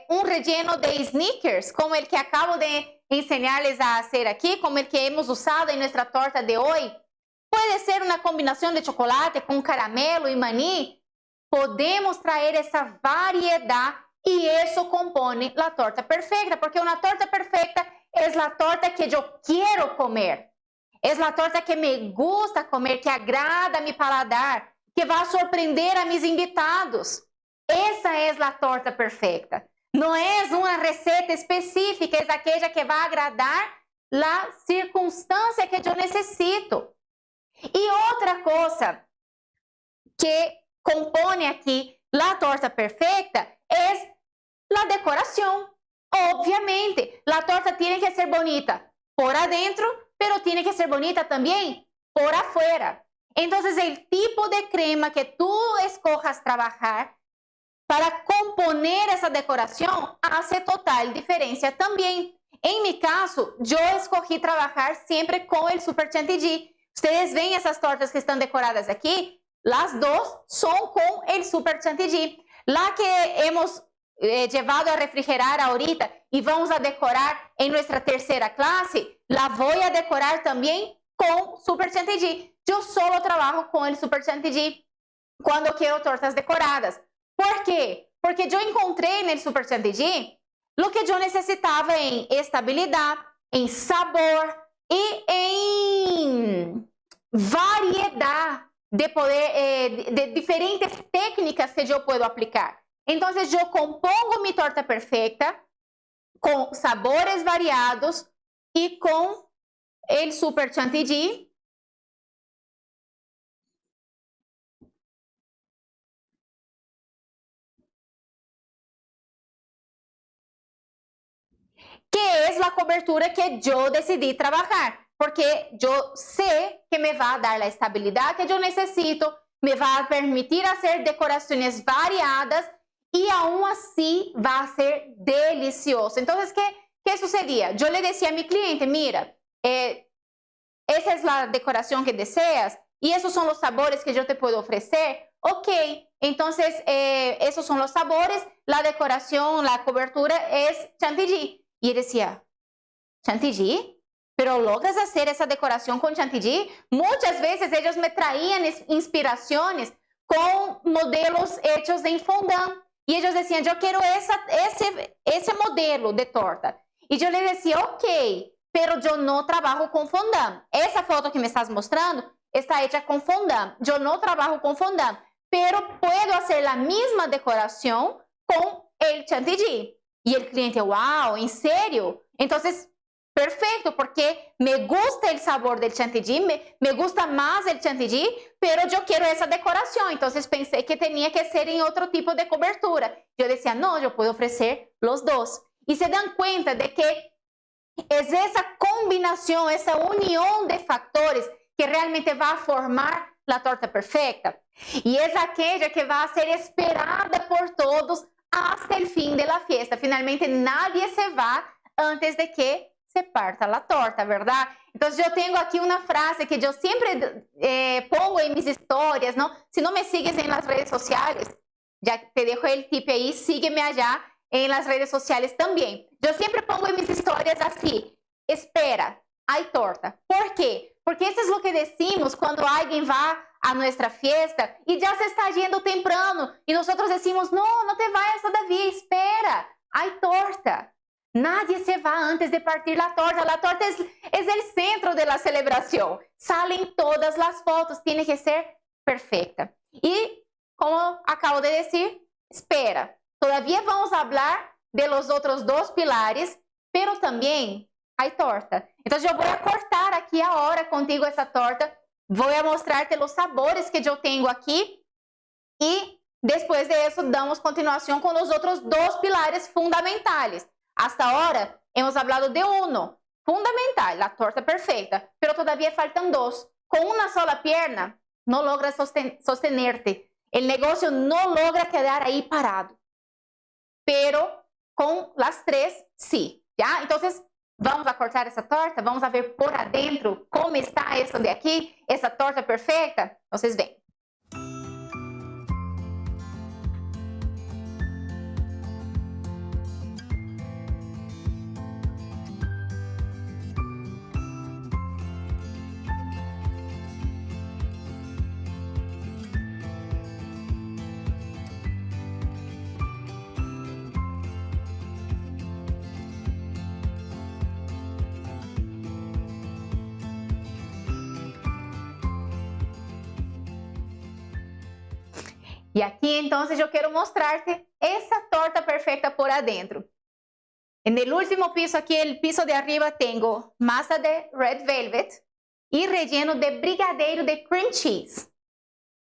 un relleno de Snickers, como el que acabo de enseñarles a hacer aquí, como el que hemos usado en nuestra torta de hoy. Puede ser una combinación de chocolate con caramelo y maní. Podemos traer esa variedad y eso compone la torta perfecta, porque una torta perfecta es la torta que yo quiero comer. Es la torta que me gusta comer, que agrada a mi paladar, que va a sorprender a mis invitados. Esa es la torta perfecta. No es una receta específica, es aquella que va a agradar la circunstancia que yo necesito. Y otra cosa que compone aquí la torta perfecta es la decoración. Obviamente, la torta tiene que ser bonita por adentro, pero tiene que ser bonita también por afuera. Entonces, el tipo de crema que tú escojas trabajar para componer esa decoración hace total diferencia también. En mi caso, yo escogí trabajar siempre con el Super Chantilly. Ustedes ven esas tortas que están decoradas aquí. Las dos son con el Super Chantilly. La que hemos llevado a refrigerar ahorita y vamos a decorar en nuestra tercera clase, la voy a decorar también con Super Chantilly. Yo solo trabajo con el Super Chantilly cuando quiero tortas decoradas. ¿Por qué? Porque yo encontré en el Super Chantilly lo que yo necesitaba en estabilidad, en sabor y en variedad de poder, de diferentes técnicas que yo puedo aplicar. Entonces yo compongo mi torta perfecta con sabores variados y con el Super Chantilly. Que es la cobertura que yo decidí trabajar, porque yo sé que me va a dar la estabilidad que yo necesito, me va a permitir hacer decoraciones variadas y aún así va a ser delicioso. Entonces, ¿qué sucedía? Yo le decía a mi cliente, mira, esa es la decoración que deseas y esos son los sabores que yo te puedo ofrecer. Ok, entonces esos son los sabores, la decoración, la cobertura es chantilly. Y él decía, ¿chantilly? ¿Pero logras hacer esa decoración con chantilly? Muchas veces ellos me traían inspiraciones con modelos hechos en fondant. Y ellos decían, yo quiero ese modelo de torta. Y yo le decía, ok, pero yo no trabajo con fondant. Esa foto que me estás mostrando está hecha con fondant. Yo no trabajo con fondant, pero puedo hacer la misma decoración con el chantilly. Y el cliente, wow, ¿en serio? Entonces, perfecto, porque me gusta el sabor del chantilly, me gusta más el chantilly, pero yo quiero esa decoración. Entonces pensé que tenía que ser en otro tipo de cobertura. Yo decía, no, yo puedo ofrecer los dos. Y se dan cuenta de que es esa combinación, esa unión de factores que realmente va a formar la torta perfecta. Y es aquella que va a ser esperada por todos hasta el fin de la fiesta. Finalmente nadie se va antes de que se parta la torta, ¿verdad? Entonces yo tengo aquí una frase que yo siempre pongo en mis historias, ¿no? Si no me sigues en las redes sociales, ya te dejo el tip ahí, sígueme allá en las redes sociales también. Yo siempre pongo en mis historias así, espera, hay torta. ¿Por qué? Porque eso es lo que decimos cuando alguien va a nuestra fiesta y ya se está yendo temprano y nosotros decimos, no, no te vayas todavía, espera, hay torta. Nadie se va antes de partir la torta. La torta es el centro de la celebración. Salen todas las fotos, tiene que ser perfecta. Y como acabo de decir, espera. Todavía vamos a hablar de los otros dos pilares, pero también hay torta. Entonces yo voy a cortar aquí ahora contigo esa torta. Voy a mostrarte los sabores que yo tengo aquí. Y después de eso damos continuación con los otros dos pilares fundamentales. Hasta ahora hemos hablado de uno, fundamental, la torta perfecta, pero todavía faltan dos. Con una sola pierna no logras sostenerte. El negocio no logra quedar ahí parado. Pero con las tres, sí. ¿Ya? Entonces, vamos a cortar esa torta, vamos a ver por adentro cómo está eso de aquí, esa torta perfecta. Entonces, ven. Y aquí entonces yo quiero mostrarte esa torta perfecta por adentro. En el último piso, aquí el piso de arriba, tengo masa de red velvet y relleno de brigadeiro de cream cheese.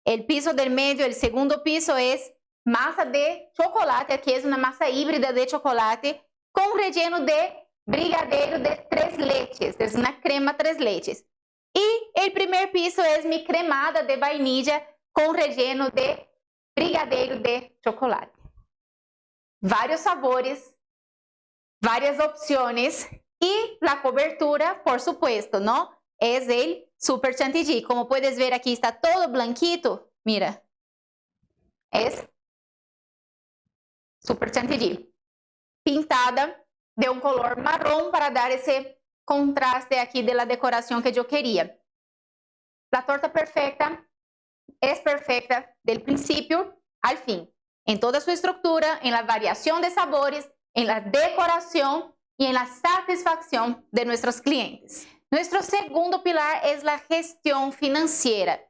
El piso del medio, el segundo piso, es masa de chocolate. Aquí es una masa híbrida de chocolate con relleno de brigadeiro de 3 leches. Es una crema 3 leches. Y el primer piso es mi cremada de vainilla con relleno de brigadeiro de chocolate. Varios sabores, varias opciones y la cobertura, por supuesto, ¿no? Es el super chantilly. Como puedes ver, aquí está todo blanquito. Mira, es super chantilly. Pintada de un color marrón para dar ese contraste aquí de la decoración que yo quería. La torta perfecta es perfecta del principio al fin, en toda su estructura, en la variación de sabores, en la decoración y en la satisfacción de nuestros clientes. Nuestro segundo pilar es la gestión financiera.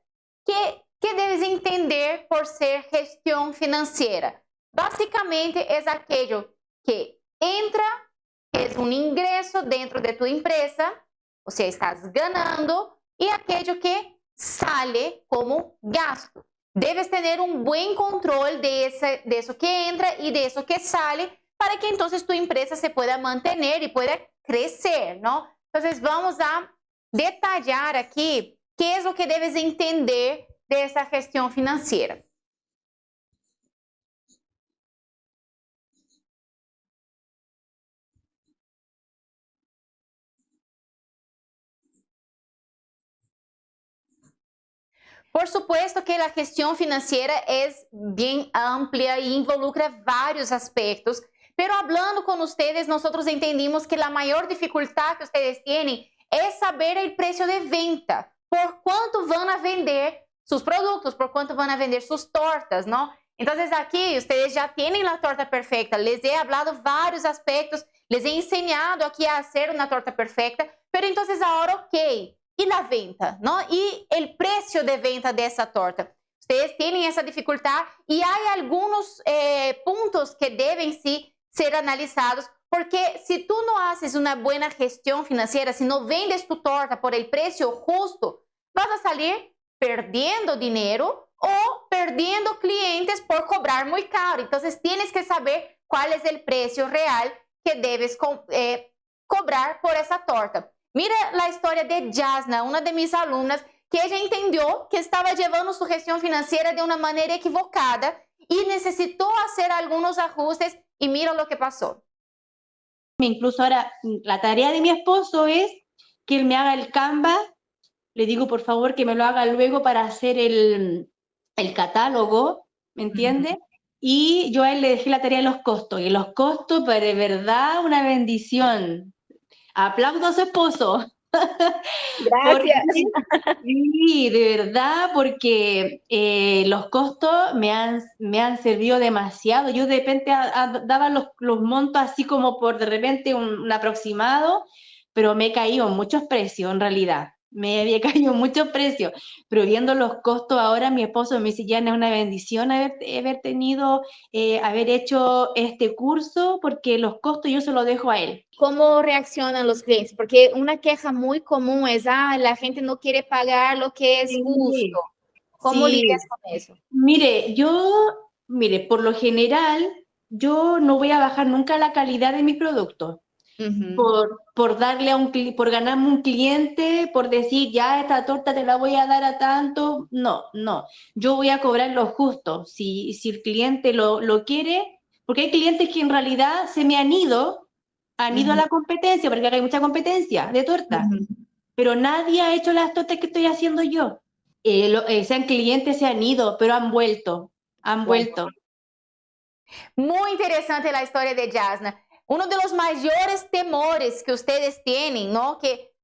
¿Qué debes entender por ser gestión financiera? Básicamente es aquello que entra, que es un ingreso dentro de tu empresa, o sea, estás ganando, y aquello que sale como gasto. Debes tener un buen control de eso que entra y de eso que sale para que entonces tu empresa se pueda mantener y pueda crecer, ¿no? Entonces vamos a detallar aquí qué es lo que debes entender de esa gestión financiera. Por supuesto que a gestão financeira é bem ampla e involucra vários aspectos, pero hablando com vocês, nós entendimos que a maior dificuldade que vocês têm é saber o preço de venta, por quanto vão a vender seus produtos, por quanto vão a vender suas tortas, não? Então, aqui, vocês já têm a torta perfeita. Les he hablado vários aspectos, les he ensinado aqui a fazer uma torta perfeita, pero então, agora, ok. E a venta, não? E o preço de venta dessa torta? Vocês têm essa dificuldade e há alguns pontos que devem ser analisados, porque se tu não haces uma boa gestão financeira, se não vendes tu torta por el preço justo, vas a salir perdendo dinheiro ou perdendo clientes por cobrar muito caro. Então, tienes que saber qual é o preço real que debes cobrar por essa torta. Mira a história de Jasna, uma de minhas alunas, que ela entendeu que estava levando sua gestão financeira de uma maneira equivocada e necessitou fazer alguns ajustes e mira o que passou. Incluso ahora, la tarea de mi esposo es que él me haga el Canva. Le digo, por favor, que me lo haga luego para hacer el catálogo, ¿me entiende? Y yo a él le dejé la tarea de los costos. Y los costos, pues de verdad, una bendición. Aplaudo a su esposo. Gracias. Sí, de verdad, porque los costos me han servido demasiado. Yo de repente daba los montos así como por de repente un aproximado, pero me he caído en muchos precios en realidad. Me había caído en muchos precios, pero viendo los costos ahora, mi esposo me dice, ya es una bendición haber hecho este curso, porque los costos yo se los dejo a él. ¿Cómo reaccionan los clientes? Porque una queja muy común es, la gente no quiere pagar lo que es justo. ¿Cómo lidias con eso? Mire, por lo general, yo no voy a bajar nunca la calidad de mis productos. Por ganarme un cliente, por decir, ya esta torta te la voy a dar a tanto, no, yo voy a cobrar lo justo, si el cliente lo quiere, porque hay clientes que en realidad se me han ido a la competencia, porque hay mucha competencia de torta, pero nadie ha hecho las tortas que estoy haciendo yo. Sean clientes, se han ido, pero han vuelto. Muy interesante la historia de Jasna. Uno de los mayores temores que ustedes tienen, ¿no? Que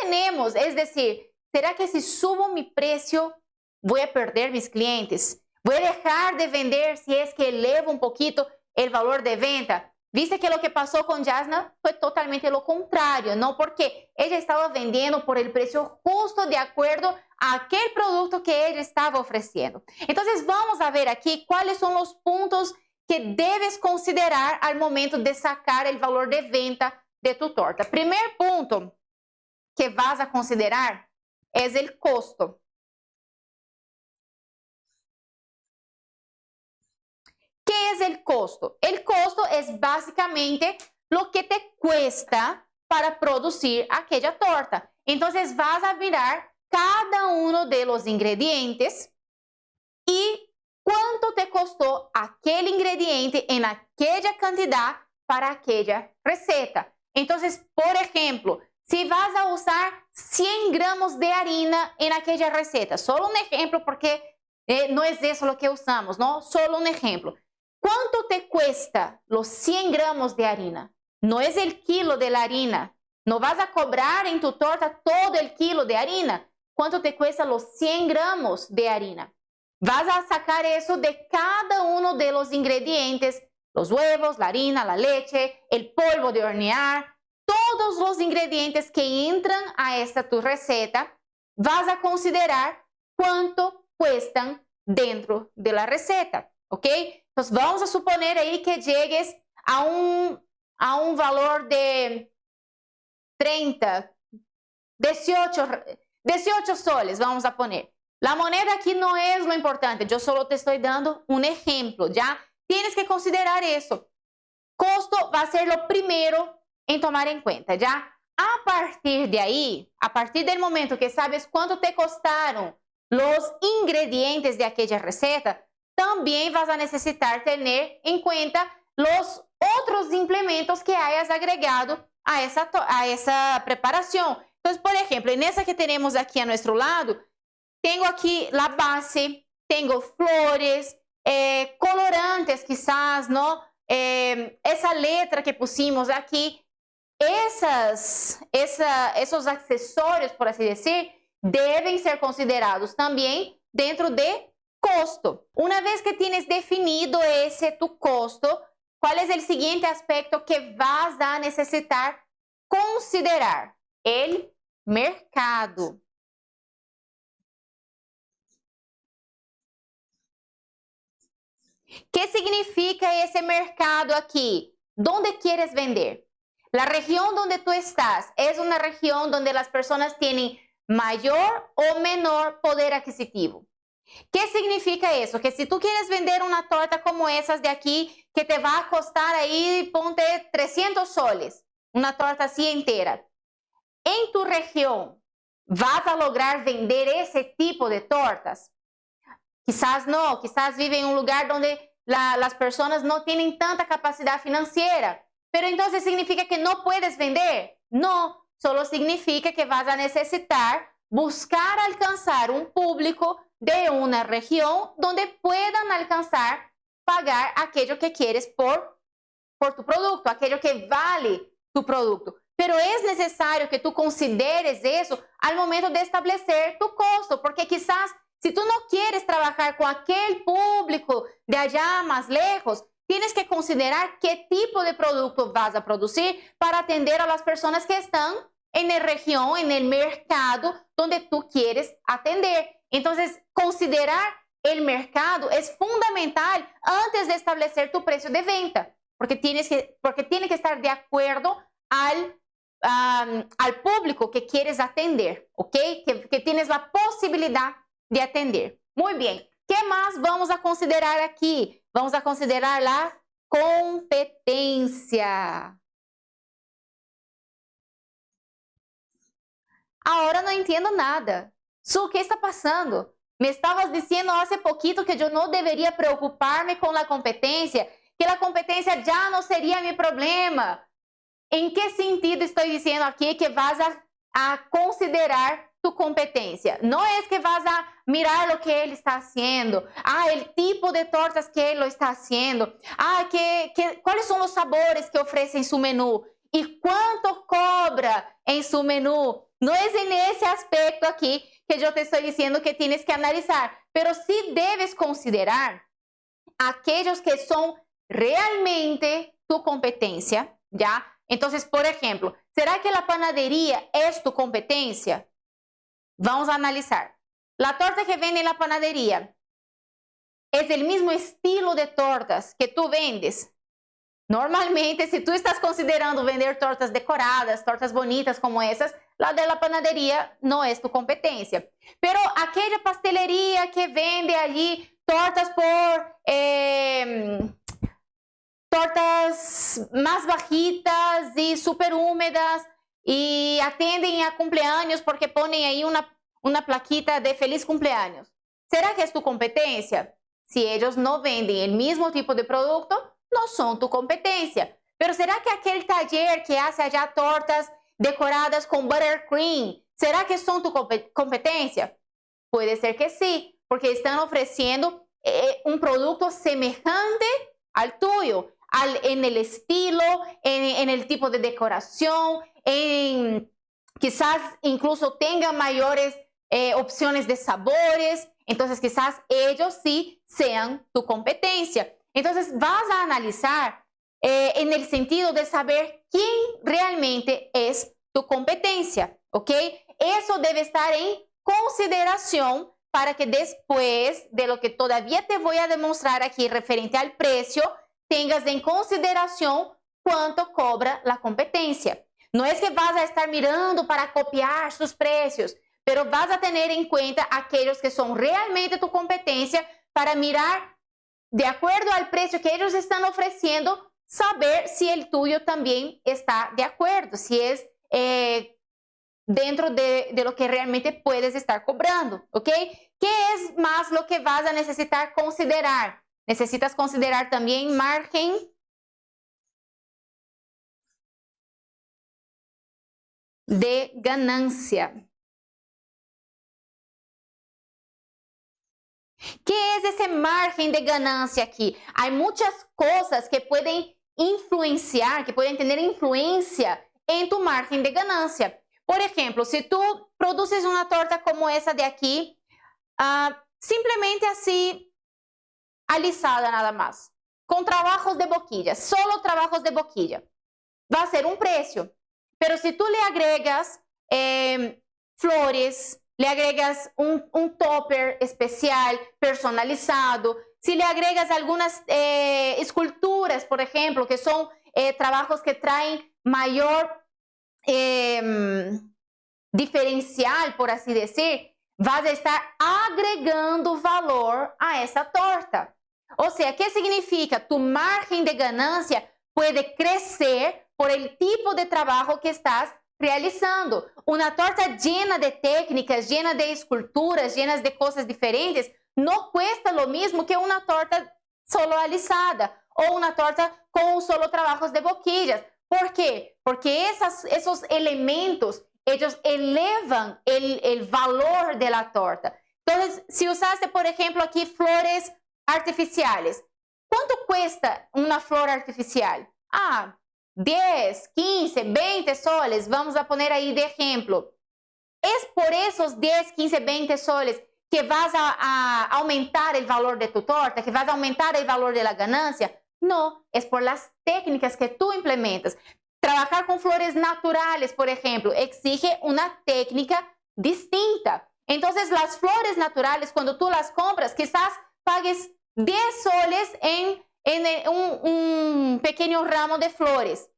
tenemos, es decir, ¿será que si subo mi precio voy a perder mis clientes? ¿Voy a dejar de vender si es que elevo un poquito el valor de venta? Viste que lo que pasó con Jasna fue totalmente lo contrario, ¿no? Porque ella estaba vendiendo por el precio justo de acuerdo a aquel producto que ella estaba ofreciendo. Entonces vamos a ver aquí cuáles son los puntos que debes considerar al momento de sacar el valor de venta de tu torta. Primer punto que vas a considerar es el costo. ¿Qué es el costo? El costo es básicamente lo que te cuesta para producir aquella torta. Entonces vas a mirar cada uno de los ingredientes y quanto te custou aquele ingrediente em aquela quantidade para aquela receita. Então, por exemplo, se vas a usar 100 gramos de harina em aquela receita, só um exemplo porque não é isso o que usamos, não? Só um exemplo. Quanto te cuesta os 100 gramos de harina? Não é o quilo de harina. Não vas a cobrar em tu torta todo o quilo de harina. Quanto te cuesta os 100 gramos de harina? Vas a sacar eso de cada uno de los ingredientes, los huevos, la harina, la leche, el polvo de hornear, todos los ingredientes que entran a esta tu receta, vas a considerar cuánto cuestan dentro de la receta, ¿ok? Entonces vamos a suponer ahí que llegues a un valor de 30, 18 soles, vamos a poner. La moneda aquí no es lo importante, yo solo te estoy dando un ejemplo, ¿ya? Tienes que considerar eso. Costo va a ser lo primero en tomar en cuenta, ¿ya? A partir de ahí, a partir del momento que sabes cuánto te costaron los ingredientes de aquella receta, también vas a necesitar tener en cuenta los otros implementos que hayas agregado a esa preparación. Entonces, por ejemplo, en esa que tenemos aquí a nuestro lado, tengo aquí la base, tengo flores, colorantes quizás, ¿no? Esa letra que pusimos aquí, esos accesorios, por así decir, deben ser considerados también dentro de costo. Una vez que tienes definido ese tu costo, ¿cuál es el siguiente aspecto que vas a necesitar considerar? El mercado. ¿Qué significa ese mercado aquí? ¿Dónde quieres vender? La región donde tú estás es una región donde las personas tienen mayor o menor poder adquisitivo. ¿Qué significa eso? Que si tú quieres vender una torta como esas de aquí, que te va a costar ahí, ponte 300 soles, una torta así entera. En tu región, ¿vas a lograr vender ese tipo de tortas? Quizás no, quizás vive en un lugar donde las personas no tienen tanta capacidad financiera. Pero entonces significa que no puedes vender. No, solo significa que vas a necesitar buscar alcanzar un público de una región donde puedan alcanzar pagar aquello que quieres por tu producto, aquello que vale tu producto. Pero es necesario que tú consideres eso al momento de establecer tu costo, porque quizás si tú no quieres trabajar con aquel público de allá más lejos, tienes que considerar qué tipo de producto vas a producir para atender a las personas que están en la región, en el mercado donde tú quieres atender. Entonces, considerar el mercado es fundamental antes de establecer tu precio de venta, porque tiene que estar de acuerdo al público que quieres atender, ¿ok? Que tienes la posibilidad de atender. Muy bien. ¿Qué más vamos a considerar aquí? Vamos a considerar la competencia. Ahora no entiendo nada. Su, ¿qué está pasando? Me estabas diciendo hace poquito que yo no debería preocuparme con la competencia, que la competencia ya no sería mi problema. ¿En qué sentido estoy diciendo aquí que vas a considerar tu competencia? No es que vas a mirar lo que él está haciendo, el tipo de tortas que él lo está haciendo, cuáles son los sabores que ofrece en su menú y cuánto cobra en su menú. No es en ese aspecto aquí que yo te estoy diciendo que tienes que analizar, pero sí debes considerar aquellos que son realmente tu competencia, ¿ya? Entonces, por ejemplo, ¿será que la panadería es tu competencia? Vamos a analizar. La torta que vende en la panadería es el mismo estilo de tortas que tú vendes. Normalmente, si tú estás considerando vender tortas decoradas, tortas bonitas como esas, la de la panadería no es tu competencia. Pero aquella pastelería que vende allí tortas tortas más bajitas y súper húmedas y atienden a cumpleaños porque ponen ahí una plaquita de feliz cumpleaños. ¿Será que es tu competencia? Si ellos no venden el mismo tipo de producto, no son tu competencia. Pero ¿será que aquel taller que hace allá tortas decoradas con buttercream, será que son tu competencia? Puede ser que sí, porque están ofreciendo un producto semejante al tuyo, en el estilo, en el tipo de decoración, quizás incluso tengan mayores opciones de sabores. Entonces quizás ellos sí sean tu competencia. Entonces vas a analizar en el sentido de saber quién realmente es tu competencia, ¿ok? Eso debe estar en consideración para que después de lo que todavía te voy a demostrar aquí referente al precio, tengas en consideración cuánto cobra la competencia. No es que vas a estar mirando para copiar sus precios, pero vas a tener en cuenta aquellos que son realmente tu competencia para mirar de acuerdo al precio que ellos están ofreciendo, saber si el tuyo también está de acuerdo, si es dentro de lo que realmente puedes estar cobrando, ¿ok? ¿Qué es más lo que vas a necesitar considerar? Necesitas considerar también margen de ganancia. ¿Qué es ese margen de ganancia aquí? Hay muchas cosas que pueden influenciar, que pueden tener influencia en tu margen de ganancia. Por ejemplo, si tú produces una torta como esa de aquí, simplemente así, alisada nada más, con trabajos de boquilla, solo trabajos de boquilla, va a ser un precio. Pero si tú le agregas flores, le agregas un topper especial, personalizado, si le agregas algunas esculturas, por ejemplo, que son trabajos que traen mayor diferencial, por así decir, vas a estar agregando valor a esa torta. O sea, ¿qué significa? Tu margen de ganancia puede crecer por el tipo de trabajo que estás realizando. Una torta llena de técnicas, llena de esculturas, llenas de cosas diferentes, no cuesta lo mismo que una torta solo alisada o una torta con solo trabajos de boquillas. ¿Por qué? Porque esos elementos, ellos elevan el valor de la torta. Entonces, si usaste, por ejemplo, aquí flores artificiales, ¿cuánto cuesta una flor artificial? 10, 15, 20 soles, vamos a poner ahí de ejemplo. ¿Es por esos 10, 15, 20 soles que vas a aumentar el valor de tu torta, que vas a aumentar el valor de la ganancia? No, es por las técnicas que tú implementas. Trabajar con flores naturales, por ejemplo, exige una técnica distinta. Entonces, las flores naturales, cuando tú las compras, quizás pagues 10 soles en un pequeño ramo de flores.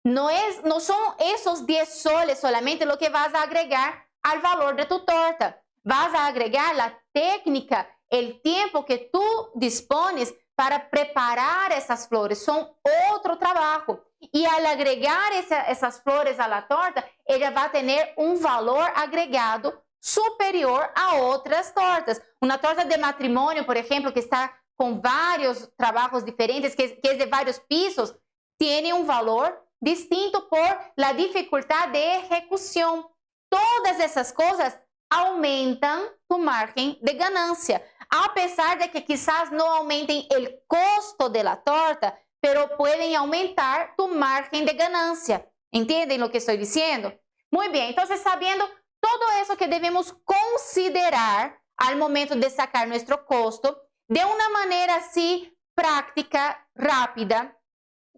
No son esos 10 soles solamente lo que vas a agregar al valor de tu torta. Vas a agregar la técnica, el tiempo que tú dispones para preparar esas flores. Son otro trabajo. Y al agregar esas flores a la torta, ella va a tener un valor agregado superior a otras tortas. Una torta de matrimonio, por ejemplo, que está con varios trabajos diferentes, que es de varios pisos, tiene un valor distinto por la dificultad de ejecución. Todas esas cosas aumentan tu margen de ganancia, a pesar de que quizás no aumenten el costo de la torta, pero pueden aumentar tu margen de ganancia. ¿Entienden lo que estoy diciendo? Muy bien, entonces sabiendo todo eso que debemos considerar al momento de sacar nuestro costo, de una manera así práctica, rápida,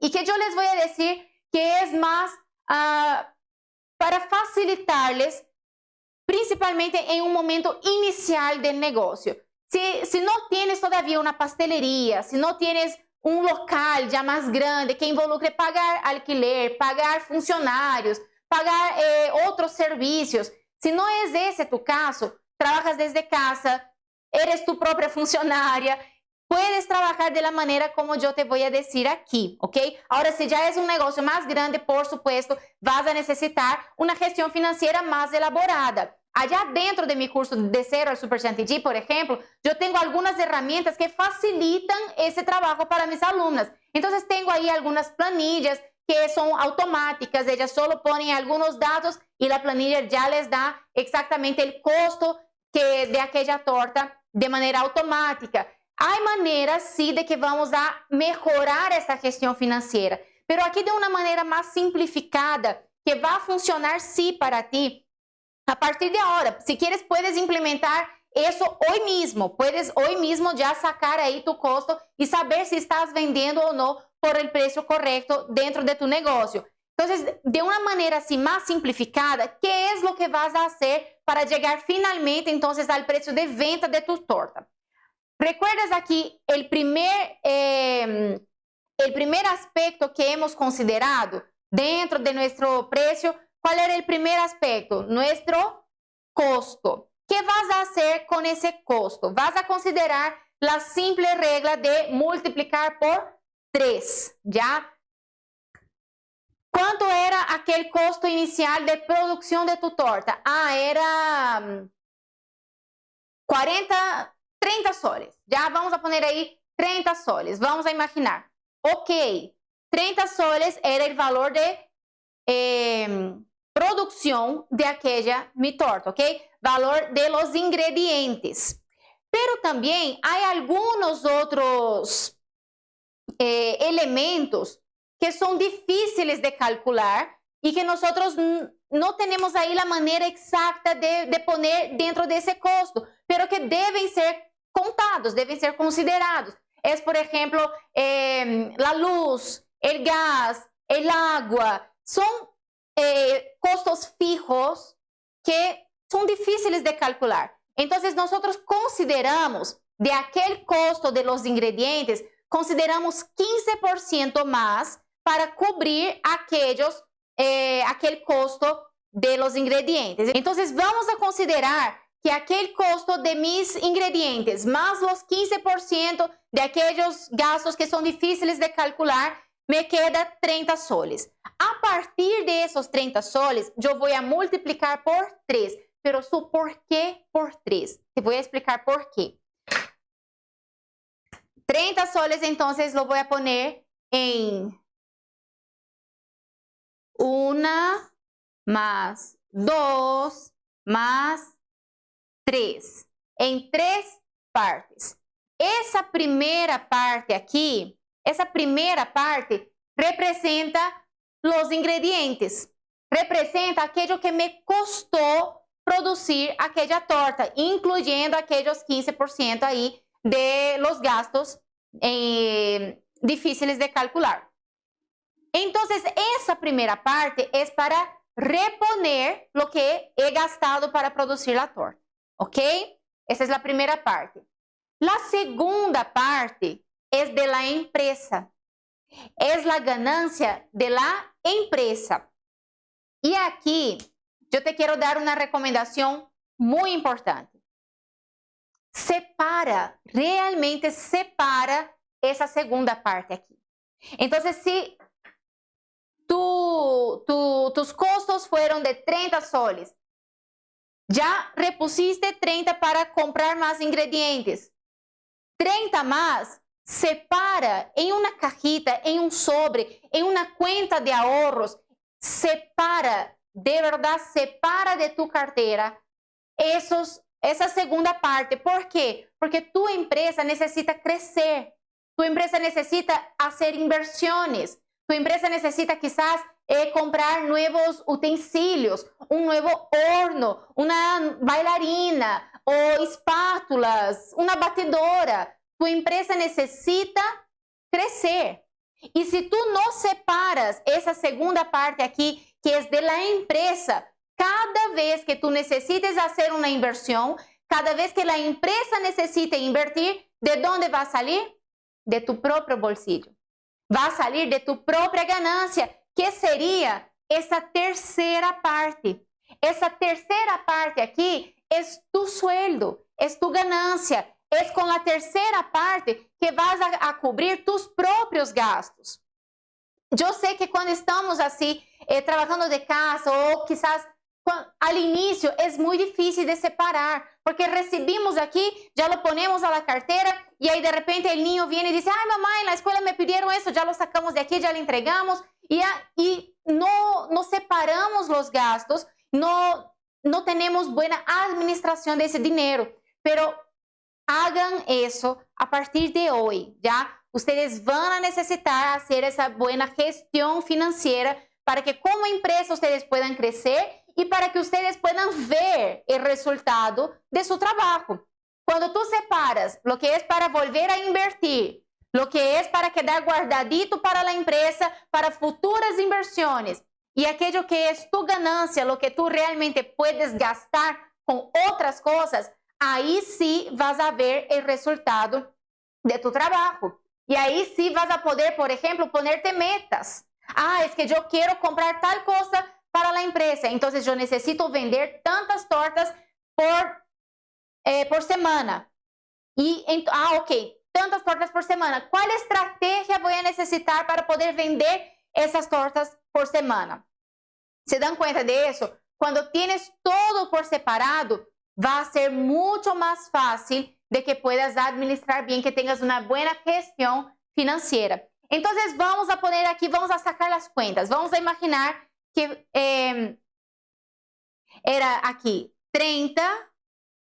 y que yo les voy a decir que es más para facilitarles, principalmente en un momento inicial del negocio. Si no tienes todavía una pastelería, si no tienes un local ya más grande que involucre pagar alquiler, pagar funcionarios, pagar otros servicios, si no es ese tu caso, trabajas desde casa, eres tu propia funcionaria, puedes trabajar de la manera como yo te voy a decir aquí, ¿ok? Ahora, si ya es un negocio más grande, por supuesto, vas a necesitar una gestión financiera más elaborada. Allá dentro de mi curso de Cero al Super Chantilly, por ejemplo, yo tengo algunas herramientas que facilitan ese trabajo para mis alumnas. Entonces, tengo ahí algunas planillas que son automáticas, ellas solo ponen algunos datos y la planilla ya les da exactamente el costo de aquella torta de manera automática. Hay maneras, sí, de que vamos a mejorar esa gestión financiera, pero aquí de una manera más simplificada, que va a funcionar, sí, para ti. A partir de ahora, si quieres, puedes implementar eso hoy mismo. Puedes hoy mismo ya sacar ahí tu costo y saber si estás vendiendo o no por el precio correcto dentro de tu negocio. Entonces, de una manera así más simplificada, ¿qué es lo que vas a hacer para llegar finalmente entonces al precio de venta de tu torta? ¿Recuerdas aquí el primer aspecto que hemos considerado dentro de nuestro precio? ¿Cuál era el primer aspecto? Nuestro costo. ¿Qué vas a hacer con ese costo? Vas a considerar la simple regla de multiplicar por 3, ¿ya? ¿Cuánto era aquel costo inicial de producción de tu torta? Era 30 soles. Ya vamos a poner ahí 30 soles. Vamos a imaginar. Ok, 30 soles era el valor de producción de aquella mi torta, ¿ok? Valor de los ingredientes. Pero também há alguns outros elementos que são difíceis de calcular e que nós não temos aí a maneira exata de poner dentro desse custo, pero que devem ser contados, devem ser considerados. É, por exemplo, a luz, o gás, o água, são custos fijos que são difíceis de calcular. Então, nós consideramos de aquele custo de los ingredientes, consideramos 15% mais para cobrir aquele custo de los ingredientes. Então, vamos a considerar que aquele custo de mis ingredientes, mais os 15% de aqueles gastos que são difíceis de calcular, me queda 30 soles. A partir de esos 30 soles, eu vou multiplicar por 3. Pero por quê por 3? Te vou explicar por quê. 30 soles, então, lo vou poner em 1 mais 2 mais 3. Em 3 partes. Essa primeira parte aqui, essa primeira parte representa os ingredientes. Representa aquilo que me custou produzir aquela torta, incluindo aqueles 15% aí de los gastos difíceis de calcular. Então, essa primeira parte é para reponer o que he gastado para produzir a torta, ok? Essa é a primeira parte. A segunda parte é de la empresa. É a ganancia de la empresa. E aqui, eu te quero dar uma recomendação muito importante. Realmente separa essa segunda parte aqui. Então, se tus custos foram de 30 soles, já repusiste 30 para comprar mais ingredientes. 30 mais, separa em uma cajita, em um sobre, em uma conta de ahorros, separa, de verdade, separa de tu carteira essa segunda parte. Por quê? Porque tua empresa necessita crescer, tua empresa necessita fazer inversões, tua empresa necessita quizás comprar novos utensílios, um novo horno, uma bailarina, ou espátulas, uma batedora. Tua empresa necessita crescer. E se tu não separas essa segunda parte aqui, que é da empresa, cada vez que tu necessites fazer uma inversão, cada vez que a empresa necessite invertir, de onde vai sair? De tu próprio bolsillo. Vai sair de tu própria ganância, que seria essa terceira parte. Essa terceira parte aqui é tu sueldo, é tu ganância, é com a terceira parte que vas a cobrir tus próprios gastos. Eu sei que quando estamos assim, trabalhando de casa, ou quizás al início, é muito difícil de separar, porque recebimos aqui, já lo ponemos a la carteira, e aí de repente o niño vem e diz: ai mamãe, na escola me pidieron isso, já lo sacamos de aqui, já lo entregamos, e não separamos os gastos, não temos boa administração desse dinheiro. Pero hagan isso a partir de hoje, ¿ya? Ustedes van a necesitar hacer esa buena gestión financiera para que como empresa ustedes puedan crecer y para que ustedes puedan ver el resultado de su trabajo. Cuando tú separas lo que es para volver a invertir, lo que es para quedar guardadito para la empresa, para futuras inversiones, y aquello que es tu ganancia, lo que tú realmente puedes gastar con otras cosas, aí sí vas a ver el resultado de tu trabajo. Y ahí sí vas a poder, por ejemplo, ponerte metas. Ah, es que yo quiero comprar tal cosa para la empresa. Entonces yo necesito vender tantas tortas por semana. Ok, tantas tortas por semana. ¿Cuál estrategia voy a necesitar para poder vender esas tortas por semana? ¿Se dan cuenta de eso? Cuando tienes todo por separado, va a ser mucho más fácil de que puedas administrar bien, que tengas una buena gestión financiera. Entonces vamos a poner aquí, vamos a sacar las cuentas. Vamos a imaginar que era aquí 30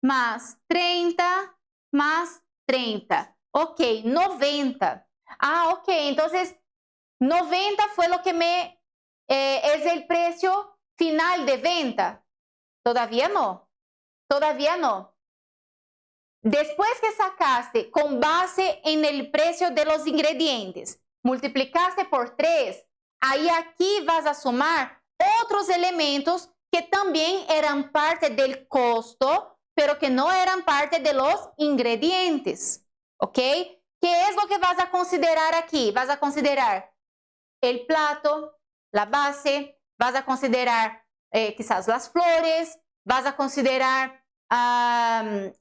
más 30 más 30. Ok, 90. Ah, ok, entonces 90 fue lo que es el precio final de venta. Todavía no, todavía no. Después que sacaste con base en el precio de los ingredientes, multiplicaste por 3, ahí aquí vas a sumar otros elementos que también eran parte del costo, pero que no eran parte de los ingredientes, ¿ok? ¿Qué es lo que vas a considerar aquí? Vas a considerar el plato, la base, vas a considerar quizás las flores, vas a considerar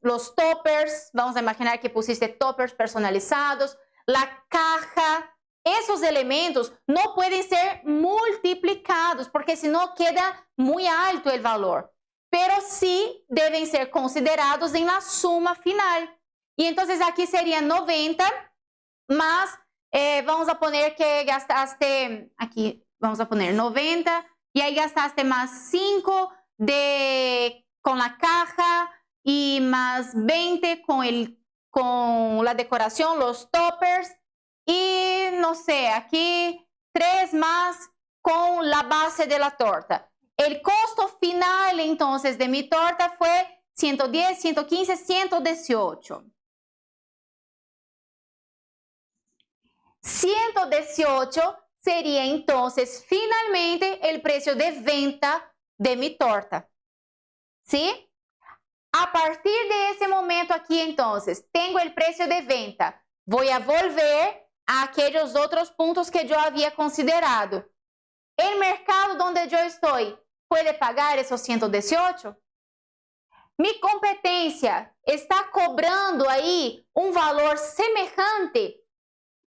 los toppers, vamos a imaginar que pusiste toppers personalizados, la caja. Esos elementos no pueden ser multiplicados porque si no queda muy alto el valor, pero sí deben ser considerados en la suma final. Y entonces aquí sería 90 más, vamos a poner que gastaste, aquí vamos a poner 90 y ahí gastaste más 5 con la caja y más 20 con la decoración, los toppers. Y no sé, aquí 3 más con la base de la torta. El costo final entonces de mi torta fue 110, 115, 118. 118 sería entonces finalmente el precio de venta de mi torta. ¿Sí? A partir de ese momento aquí entonces, tengo el precio de venta. Voy a volver a aquellos otros puntos que yo había considerado. ¿El mercado donde yo estoy puede pagar esos 118? ¿Mi competencia está cobrando ahí un valor semejante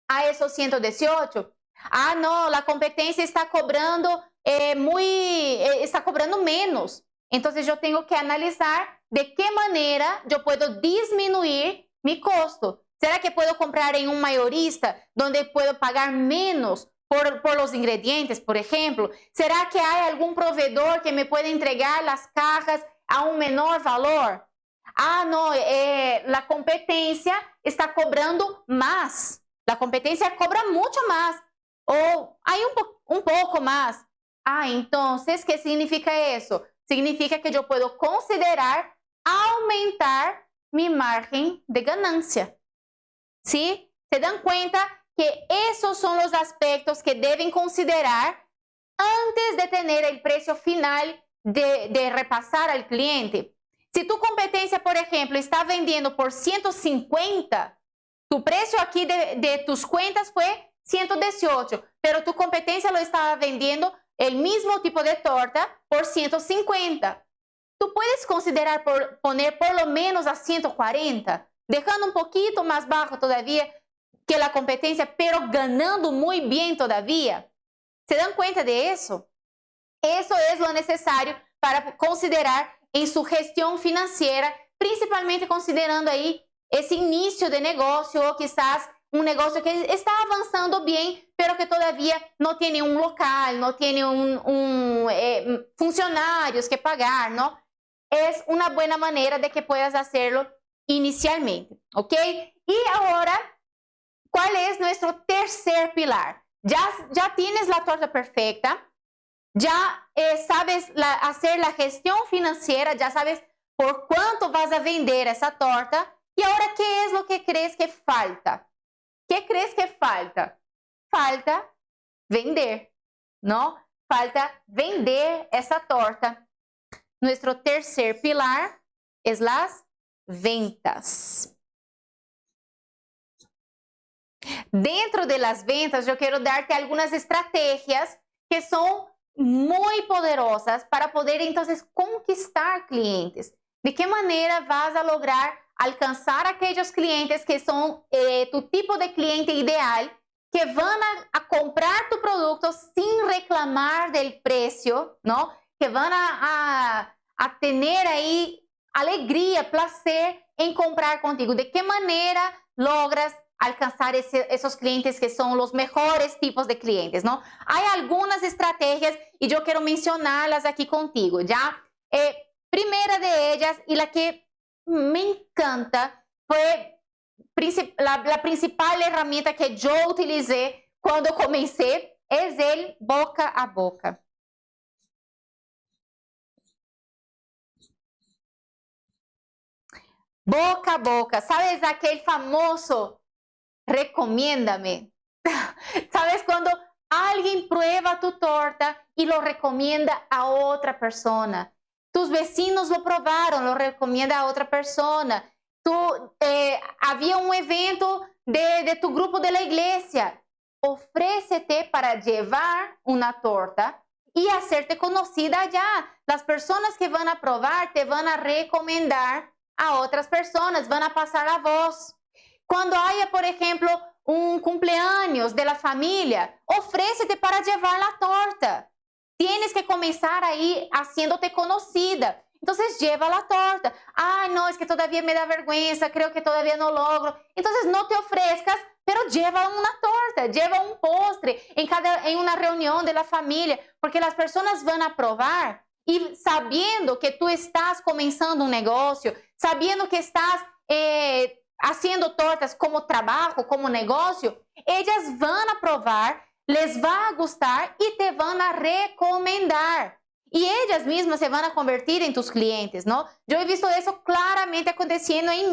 a esos 118? Ah, no, la competencia está cobrando está cobrando menos. Entonces yo tengo que analizar de qué manera yo puedo disminuir mi costo. ¿Será que puedo comprar en un mayorista donde puedo pagar menos por los ingredientes, por ejemplo? ¿Será que hay algún proveedor que me puede entregar las cajas a un menor valor? Ah, no, la competencia está cobrando más. La competencia cobra mucho más. O hay un poco más. Ah, entonces, ¿qué significa eso? Significa que yo puedo considerar aumentar mi margen de ganancia. ¿Sí? ¿Se dan cuenta que esos son los aspectos que deben considerar antes de tener el precio final de repasar al cliente? Si tu competencia, por ejemplo, está vendiendo por 150, tu precio aquí de tus cuentas fue 118, pero tu competencia lo estaba vendiendo el mismo tipo de torta por 150. Tú puedes considerar poner por lo menos a 140, dejando un poquito más bajo todavía que la competencia, pero ganando muy bien todavía. ¿Se dan cuenta de eso? Eso es lo necesario para considerar en su gestión financiera, principalmente considerando ahí ese inicio de negocio o quizás un negocio que está avanzando bien, pero que todavía no tiene un local, no tiene funcionarios que pagar, ¿no? Es una buena manera de que puedas hacerlo inicialmente, ¿ok? Y ahora, ¿cuál es nuestro tercer pilar? Ya tienes la torta perfecta, ya sabes hacer la gestión financiera, ya sabes por cuánto vas a vender esa torta. Y ahora, ¿qué es lo que crees que falta? ¿Qué crees que falta? Falta vender, ¿no? Falta vender esa torta. Nuestro tercer pilar es las ventas. Dentro de las ventas, yo quiero darte algunas estrategias que son muy poderosas para poder entonces conquistar clientes. ¿De qué manera vas a lograr alcanzar aquellos clientes que son tu tipo de cliente ideal, que van a comprar tu producto sin reclamar del precio, ¿no? Que van a tener ahí alegría, placer en comprar contigo? ¿De qué manera logras alcanzar esos clientes que son los mejores tipos de clientes, ¿no? Hay algunas estrategias y yo quiero mencionarlas aquí contigo, ¿ya? Primera de ellas y la que me encanta la principal herramienta que yo utilicé cuando comencé es el boca a boca. Boca a boca. ¿Sabes aquel famoso recomiéndame? ¿Sabes cuando alguien prueba tu torta y lo recomienda a otra persona? Tus vecinos lo probaron, lo recomienda a otra persona. Había un evento de tu grupo de la iglesia. Ofrécete para llevar una torta y hacerte conocida allá. Las personas que van a probar te van a recomendar a otras personas, van a pasar la voz. Cuando haya, por ejemplo, un cumpleaños de la familia, ofrécete para llevar la torta. Tienes que comenzar ahí haciéndote conocida. Entonces lleva la torta. Ay, no, es que todavía me da vergüenza, creo que todavía no logro. Entonces no te ofrezcas, pero lleva una torta, lleva un postre en una reunión de la familia, porque las personas van a probar y sabiendo que tú estás comenzando un negocio, sabiendo que estás haciendo tortas como trabajo, como negocio, ellas van a probar, les va a gustar y te van a recomendar. Y ellas mismas se van a convertir en tus clientes, ¿no? Yo he visto eso claramente aconteciendo en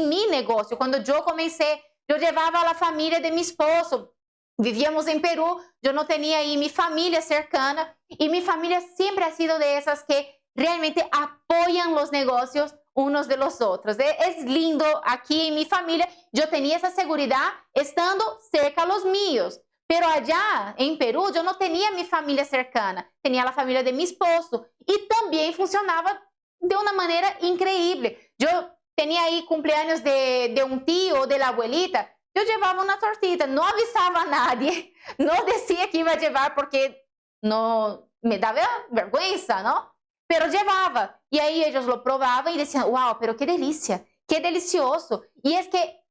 mi negocio. Cuando yo comencé, yo llevaba a la familia de mi esposo. Vivíamos en Perú, yo no tenía ahí mi familia cercana y mi familia siempre ha sido de esas que realmente apoyan los negocios unos de los otros. Es lindo aquí en mi familia, yo tenía esa seguridad estando cerca a los míos. Pero allá en Perú yo no tenía mi familia cercana, tenía la familia de mi esposo y también funcionaba de una manera increíble. Yo tenía ahí cumpleaños de un tío o de la abuelita, yo llevaba una tortita, no avisaba a nadie, no decía que iba a llevar porque no me daba vergüenza, ¿no? Pero llevaba y ahí ellos lo probaban y decían, wow, pero qué delicia, qué delicioso. Y es que,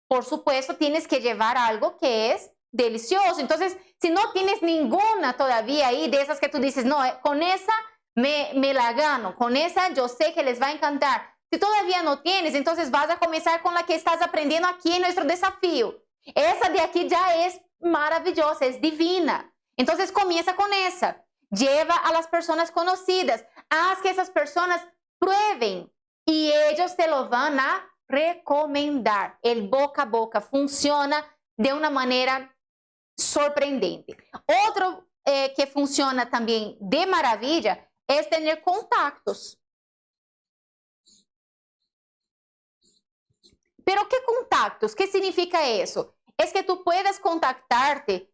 por supuesto, tienes que llevar algo que es delicioso. Entonces, si no tienes ninguna todavía ahí de esas que tú dices, no, con esa me la gano, con esa yo sé que les va a encantar. Si todavía no tienes, entonces vas a comenzar con la que estás aprendiendo aquí en nuestro desafío. Esa de aquí ya es maravillosa, es divina. Entonces comienza con esa. Lleva a las personas conocidas, haz que esas personas prueben y ellos te lo van a recomendar. El boca a boca funciona de una manera sorprendente. Otro que funciona también de maravilla es tener contactos. Pero ¿qué contactos? ¿Qué significa eso? Es que tú puedas contactarte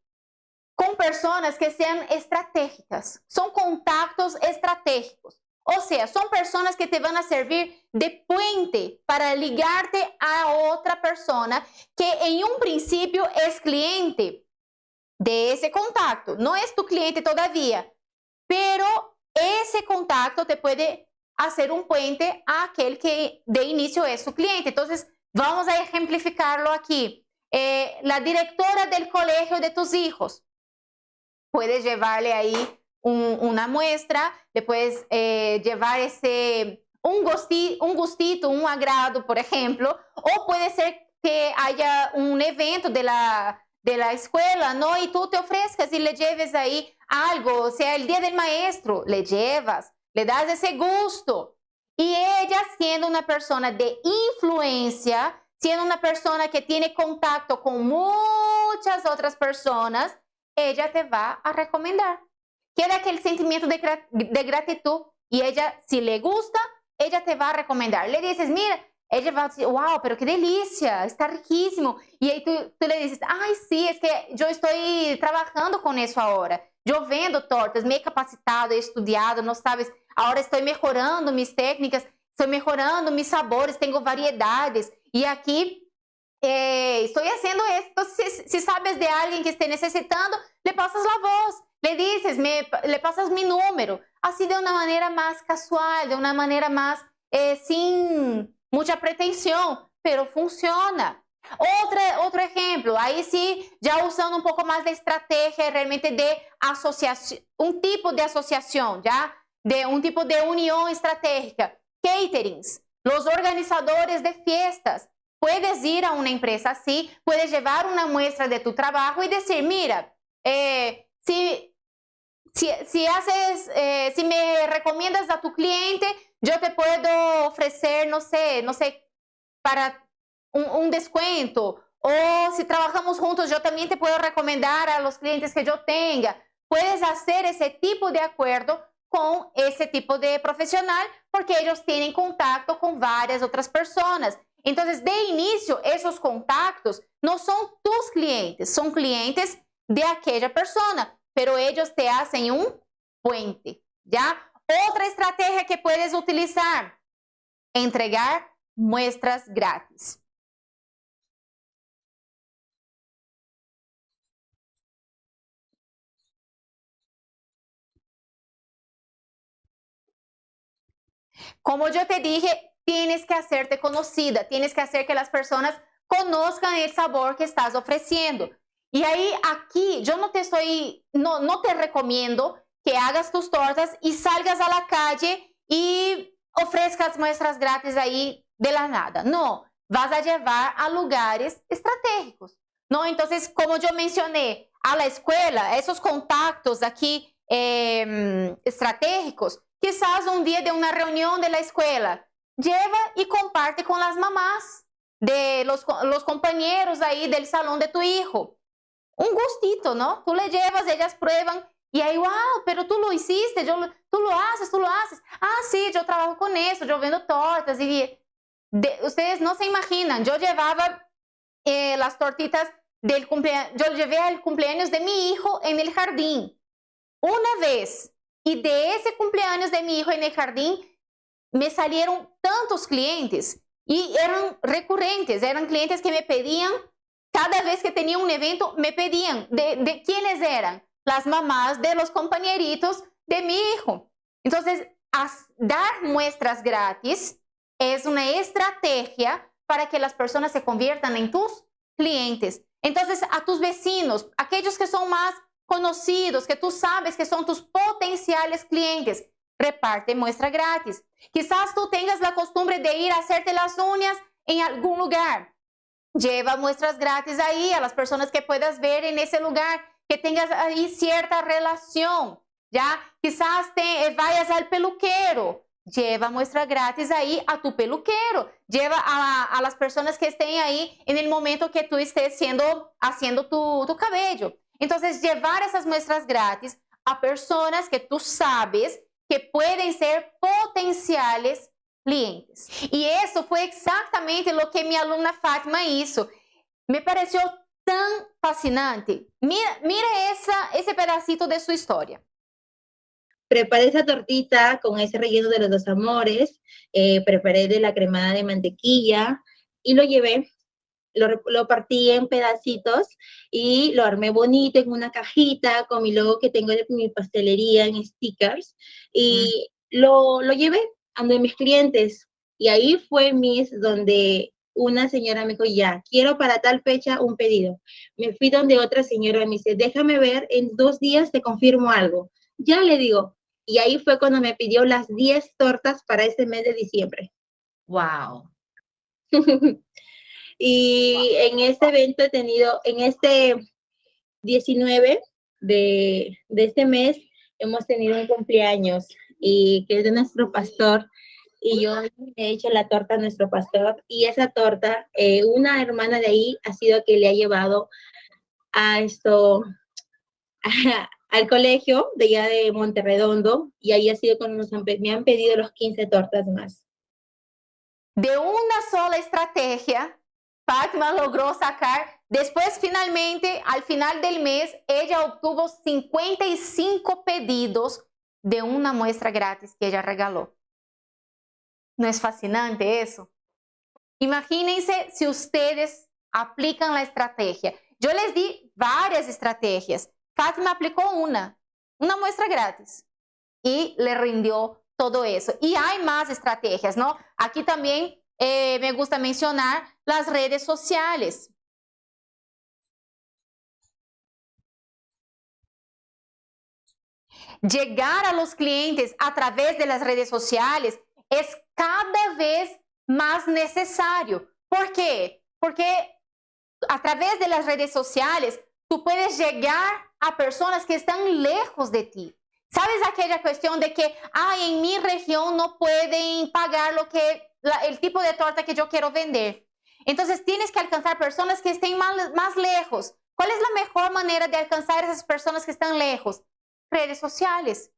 con personas que sean estratégicas. Son contactos estratégicos. O sea, son personas que te van a servir de puente para ligarte a otra persona que en un principio es cliente de ese contacto. No es tu cliente todavía, pero ese contacto te puede hacer un puente a aquel que de inicio es su cliente. Entonces, vamos a ejemplificarlo aquí. La directora del colegio de tus hijos. Puedes llevarle ahí una muestra, le puedes llevar un gustito, un agrado, por ejemplo, o puede ser que haya un evento de la escuela, ¿no? Y tú te ofrezcas y le lleves ahí algo, o sea, el día del maestro, le llevas, le das ese gusto. Y ella, siendo una persona de influencia, siendo una persona que tiene contacto con muchas otras personas, ella te va a recomendar. Queda aquel sentimiento de gratitud y ella, si le gusta, ella te va a recomendar. Le dices, mira, ella va a decir, wow, pero qué delicia, está riquísimo. Y ahí tú le dices, ay, sí, es que yo estoy trabajando con eso ahora. Yo vendo tortas, me he capacitado, he estudiado, no sabes, ahora estoy mejorando mis técnicas, estoy mejorando mis sabores, tengo variedades. Y aquí estoy haciendo esto. Si sabes de alguien que esté necesitando, le pasas la voz, le dices, le pasas mi número, así de una manera más casual, de una manera más sin mucha pretensión, pero funciona. Otro ejemplo, ahí sí, ya usando un poco más de estrategia realmente de asociación, un tipo de asociación, ya, de un tipo de unión estratégica. Caterings, los organizadores de fiestas. puedes ir a una empresa así, puedes llevar una muestra de tu trabajo y decir, mira, si me recomiendas a tu cliente, yo te puedo ofrecer, no sé, para un descuento. O si trabajamos juntos, yo también te puedo recomendar a los clientes que yo tenga. Puedes hacer ese tipo de acuerdo con ese tipo de profesional porque ellos tienen contacto con varias otras personas. Entonces, de inicio, esos contactos no son tus clientes, son clientes de aquella persona, pero ellos te hacen un puente, ¿ya? Otra estrategia que puedes utilizar, entregar muestras gratis. Como yo te dije, tienes que hacerte conocida, tienes que hacer que las personas conozcan el sabor que estás ofreciendo. Y ahí aquí yo no te recomiendo que hagas tus tortas y salgas a la calle y ofrezcas muestras gratis ahí de la nada. No, vas a llevar a lugares estratégicos, ¿no? Entonces, como yo mencioné, a la escuela, esos contactos aquí estratégicos, quizás un día de una reunión de la escuela, lleva y comparte con las mamás de los compañeros ahí del salón de tu hijo. Un gustito, ¿no? Tú le llevas, ellas prueban y ahí, wow, pero tú lo hiciste, tú lo haces. Ah, sí, yo trabajo con eso, yo vendo tortas y ustedes no se imaginan, yo llevaba las tortitas del cumpleaños, yo llevé al cumpleaños de mi hijo en el jardín una vez. Y de ese cumpleaños de mi hijo en el jardín me salieron tantos clientes y eran recurrentes, eran clientes que me pedían, cada vez que tenía un evento, me pedían de quiénes eran, las mamás de los compañeritos de mi hijo. Entonces, dar muestras gratis es una estrategia para que las personas se conviertan en tus clientes. Entonces, a tus vecinos, aquellos que son más conocidos, que tú sabes que son tus potenciales clientes, reparte muestra gratis. Quizás tú tengas la costumbre de ir a hacerte las uñas en algún lugar. Lleva muestras gratis ahí a las personas que puedas ver en ese lugar, que tengas ahí cierta relación, ¿ya? Quizás vayas al peluquero. Lleva muestra gratis ahí a tu peluquero. Lleva a las personas que estén ahí en el momento que tú estés haciendo tu cabello. Entonces, llevar esas muestras gratis a personas que tú sabes que pueden ser potenciales clientes. Y eso fue exactamente lo que mi alumna Fátima hizo. Me pareció tan fascinante. Mira ese pedacito de su historia. Preparé esa tortita con ese relleno de los dos amores, preparé de la cremada de mantequilla y lo llevé. Lo partí en pedacitos y lo armé bonito en una cajita con mi logo que tengo de mi pastelería en stickers y lo llevé a uno de mis clientes y ahí fue donde una señora me dijo, ya, quiero para tal fecha un pedido. Me fui donde otra señora me dice, déjame ver, en 2 días te confirmo algo. Ya le digo, y ahí fue cuando me pidió las 10 tortas para ese mes de diciembre. ¡Wow! Y en este evento he tenido, en este 19 de este mes, hemos tenido un cumpleaños y que es de nuestro pastor. Y yo he hecho la torta a nuestro pastor. Y esa torta, una hermana de ahí ha sido que le ha llevado al colegio de allá de Monterredondo. Y ahí ha sido cuando me han pedido los 15 tortas más. De una sola estrategia, Fátima logró sacar, después finalmente, al final del mes, ella obtuvo 55 pedidos de una muestra gratis que ella regaló. ¿No es fascinante eso? Imagínense si ustedes aplican la estrategia. Yo les di varias estrategias. Fátima aplicó una muestra gratis y le rindió todo eso. Y hay más estrategias, ¿no? Aquí también me gusta mencionar las redes sociales. Llegar a los clientes a través de las redes sociales es cada vez más necesario. ¿Por qué? Porque a través de las redes sociales, tú puedes llegar a personas que están lejos de ti. ¿Sabes aquella cuestión de que, en mi región no pueden pagar el tipo de torta que yo quiero vender? Entonces tienes que alcanzar personas que estén más lejos. ¿Cuál es la mejor manera de alcanzar esas personas que están lejos? Redes sociales.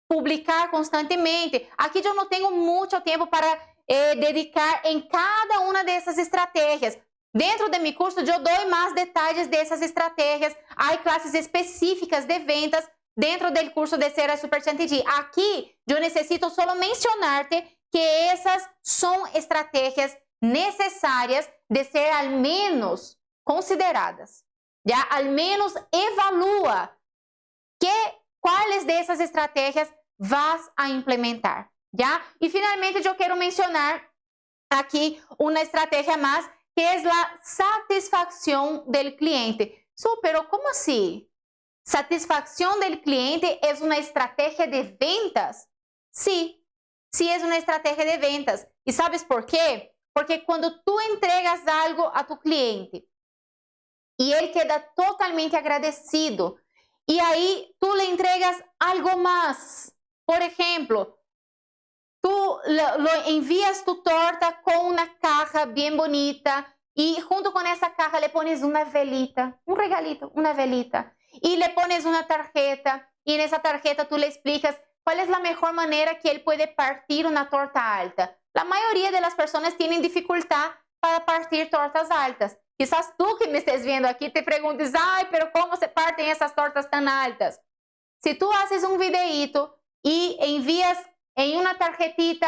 Publicar constantemente. Aquí yo no tengo mucho tiempo para dedicar en cada una de esas estrategias. Dentro de mi curso yo doy más detalles de esas estrategias. Hay clases específicas de ventas dentro del curso de Ser Super Chantilly. Aquí yo necesito solo mencionarte que esas son estrategias necesarias de ser al menos consideradas. Ya, al menos evalúa cuáles de esas estrategias vas a implementar, ¿ya? Y finalmente yo quiero mencionar aquí una estrategia más, que es la satisfacción del cliente. Pero ¿cómo así? ¿Satisfacción del cliente es una estrategia de ventas? Sí, sí es una estrategia de ventas. ¿Y sabes por qué? Porque cuando tú entregas algo a tu cliente y él queda totalmente agradecido, y ahí tú le entregas algo más. Por ejemplo, tú lo envías tu torta con una caja bien bonita y junto con esa caja le pones una velita, un regalito, una velita. Y le pones una tarjeta y en esa tarjeta tú le explicas cuál es la mejor manera que él puede partir una torta alta. La mayoría de las personas tienen dificultad para partir tortas altas. Quizás tú que me estés viendo aquí te preguntes, pero ¿cómo se parten esas tortas tan altas? Si tú haces un videíto y envías en una tarjetita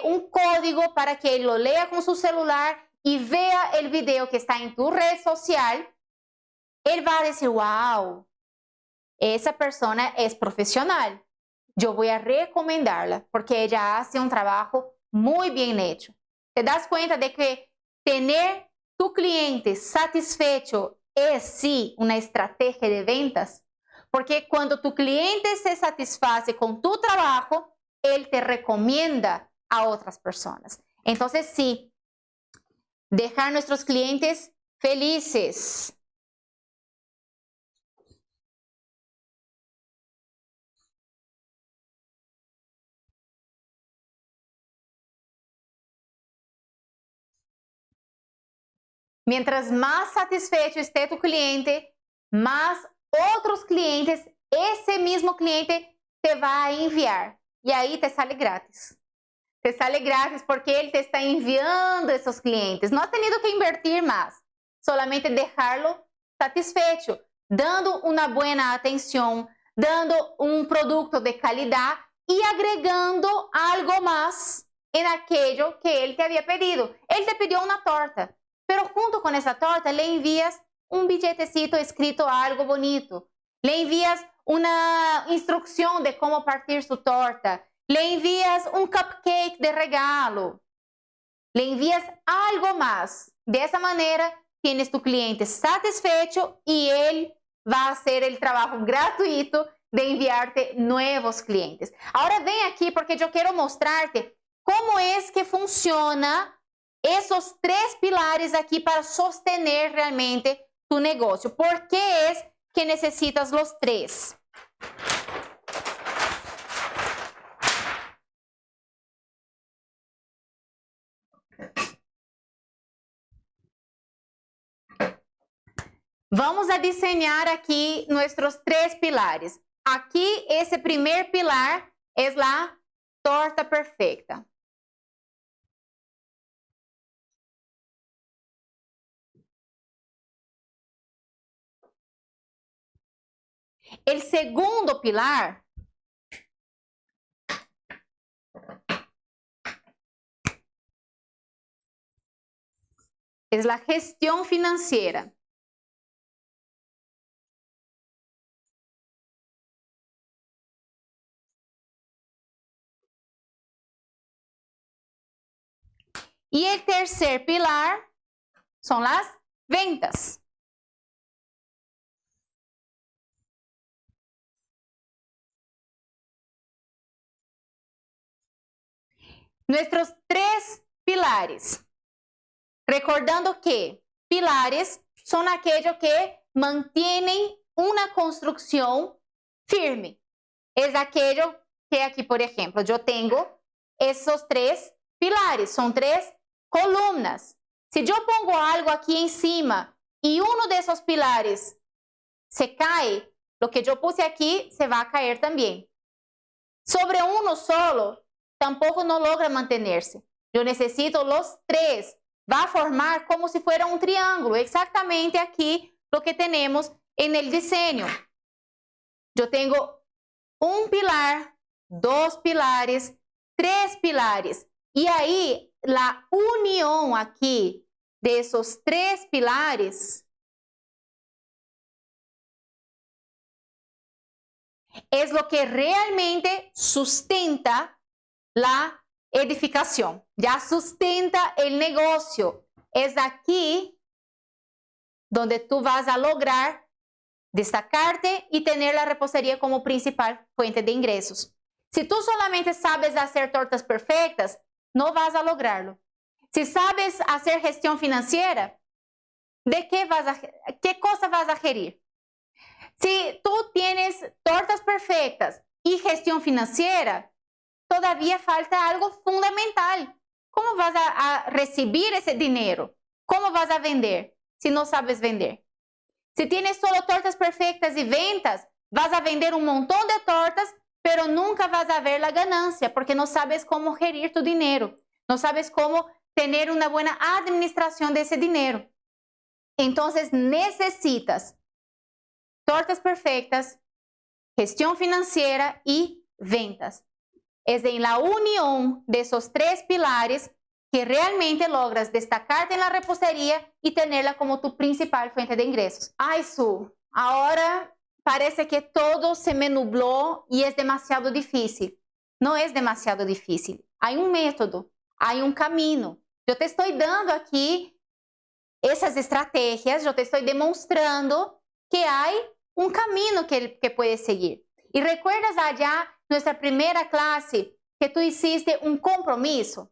un código para que él lo lea con su celular y vea el video que está en tu red social, él va a decir, wow, esa persona es profesional. Yo voy a recomendarla porque ella hace un trabajo muy bien hecho. ¿Te das cuenta de que tener tu cliente satisfecho es sí una estrategia de ventas? Porque cuando tu cliente se satisface con tu trabajo, él te recomienda a otras personas. Entonces sí, dejar a nuestros clientes felices. Mientras más satisfecho esté tu cliente, más otros clientes, ese mismo cliente te va a enviar. Y ahí te sale gratis. Te sale gratis porque él te está enviando esos clientes. No has tenido que invertir más. Solamente dejarlo satisfecho, dando una buena atención, dando un producto de calidad y agregando algo más en aquello que él te había pedido. Él te pidió una torta, pero junto con esa torta le envías un billetecito escrito algo bonito. Le envías una instrucción de cómo partir su torta. Le envías un cupcake de regalo. Le envías algo más. De esa manera tienes tu cliente satisfecho y él va a hacer el trabajo gratuito de enviarte nuevos clientes. Ahora ven aquí porque yo quiero mostrarte cómo es que funciona esos 3 pilares aquí para sostener realmente tu negocio. ¿Por qué es que necesitas los 3? Vamos a diseñar aquí nuestros 3 pilares. Aquí, ese primer pilar es la torta perfecta. El segundo pilar es la gestión financiera. Y el tercer pilar son las ventas. Nuestros 3 pilares. Recordando que pilares son aquellos que mantienen una construcción firme. Es aquello que aquí, por ejemplo, yo tengo esos 3 pilares, son 3 columnas. Si yo pongo algo aquí encima y uno de esos pilares se cae, lo que yo puse aquí se va a caer también. Sobre uno solo, tampoco no logra mantenerse. Yo necesito los 3. Va a formar como si fuera un triángulo, exactamente aquí lo que tenemos en el diseño. Yo tengo un pilar, 2 pilares, 3 pilares. Y ahí la unión aquí de esos 3 pilares es lo que realmente sustenta la edificación, ya sustenta el negocio. Es aquí donde tú vas a lograr destacarte y tener la repostería como principal fuente de ingresos. Si tú solamente sabes hacer tortas perfectas, no vas a lograrlo. Si sabes hacer gestión financiera, ¿qué cosa vas a gerir? Si tú tienes tortas perfectas y gestión financiera, todavía falta algo fundamental. ¿Cómo vas a recibir ese dinero? ¿Cómo vas a vender si no sabes vender? Si tienes solo tortas perfectas y ventas, vas a vender un montón de tortas, pero nunca vas a ver la ganancia porque no sabes cómo gerir tu dinero. No sabes cómo tener una buena administración de ese dinero. Entonces necesitas tortas perfectas, gestión financiera y ventas. Es en la unión de esos 3 pilares que realmente logras destacarte en la repostería y tenerla como tu principal fuente de ingresos. Ay, Su, ahora parece que todo se me nubló y es demasiado difícil. No es demasiado difícil. Hay un método, hay un camino. Yo te estoy dando aquí esas estrategias, yo te estoy demostrando que hay un camino que puedes seguir. Y recuerdas allá nuestra primera clase que tú hiciste un compromiso.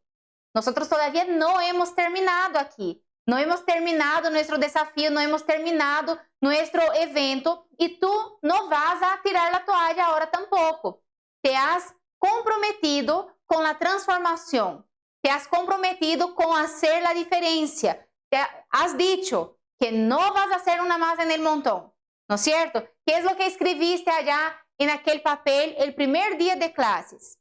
Nosotros todavía no hemos terminado aquí. No hemos terminado nuestro desafío, no hemos terminado nuestro evento y tú no vas a tirar la toalla ahora tampoco. Te has comprometido con la transformación. Te has comprometido con hacer la diferencia. Te has dicho que no vas a hacer una más en el montón, ¿no es cierto? ¿Qué es lo que escribiste allá en aquel papel el primer día de clases?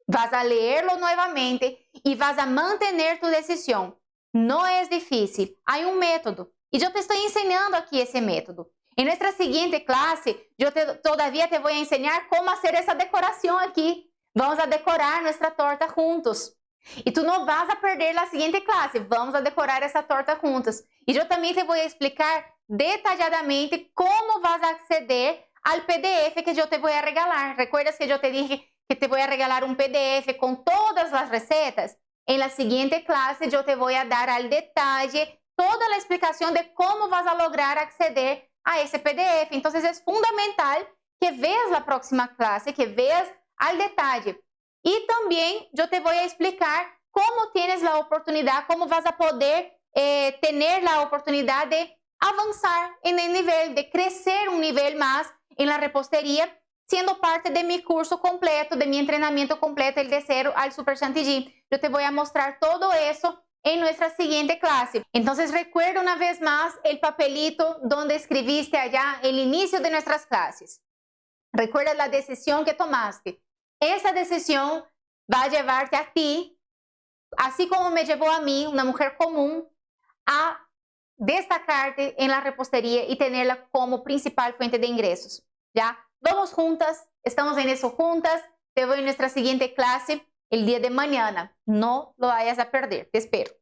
Vas a leerlo nuevamente y vas a mantener tu decisión. No es difícil, hay un método. Y yo te estoy enseñando aquí ese método. En nuestra siguiente clase, todavía te voy a enseñar cómo hacer esa decoración aquí. Vamos a decorar nuestra torta juntos. Y tú no vas a perder la siguiente clase. Vamos a decorar esa torta juntos. Y yo también te voy a explicar detalladamente cómo vas a acceder al PDF que yo te voy a regalar. ¿Recuerdas que yo te dije que te voy a regalar un PDF con todas las recetas? En la siguiente clase yo te voy a dar al detalle toda la explicación de cómo vas a lograr acceder a ese PDF. Entonces es fundamental que veas la próxima clase, que veas al detalle. Y también yo te voy a explicar cómo tienes la oportunidad, cómo vas a poder tener la oportunidad de avanzar en el nivel, de crecer un nivel más en la repostería, siendo parte de mi curso completo, de mi entrenamiento completo, el de 0 al Super Chantilly. Yo te voy a mostrar todo eso en nuestra siguiente clase. Entonces recuerda una vez más el papelito donde escribiste allá el inicio de nuestras clases. Recuerda la decisión que tomaste. Esa decisión va a llevarte a ti, así como me llevó a mí, una mujer común, a destacarte en la repostería y tenerla como principal fuente de ingresos. ¿Ya? Vamos juntas, estamos en eso juntas. Te veo en nuestra siguiente clase el día de mañana. No lo vayas a perder, te espero.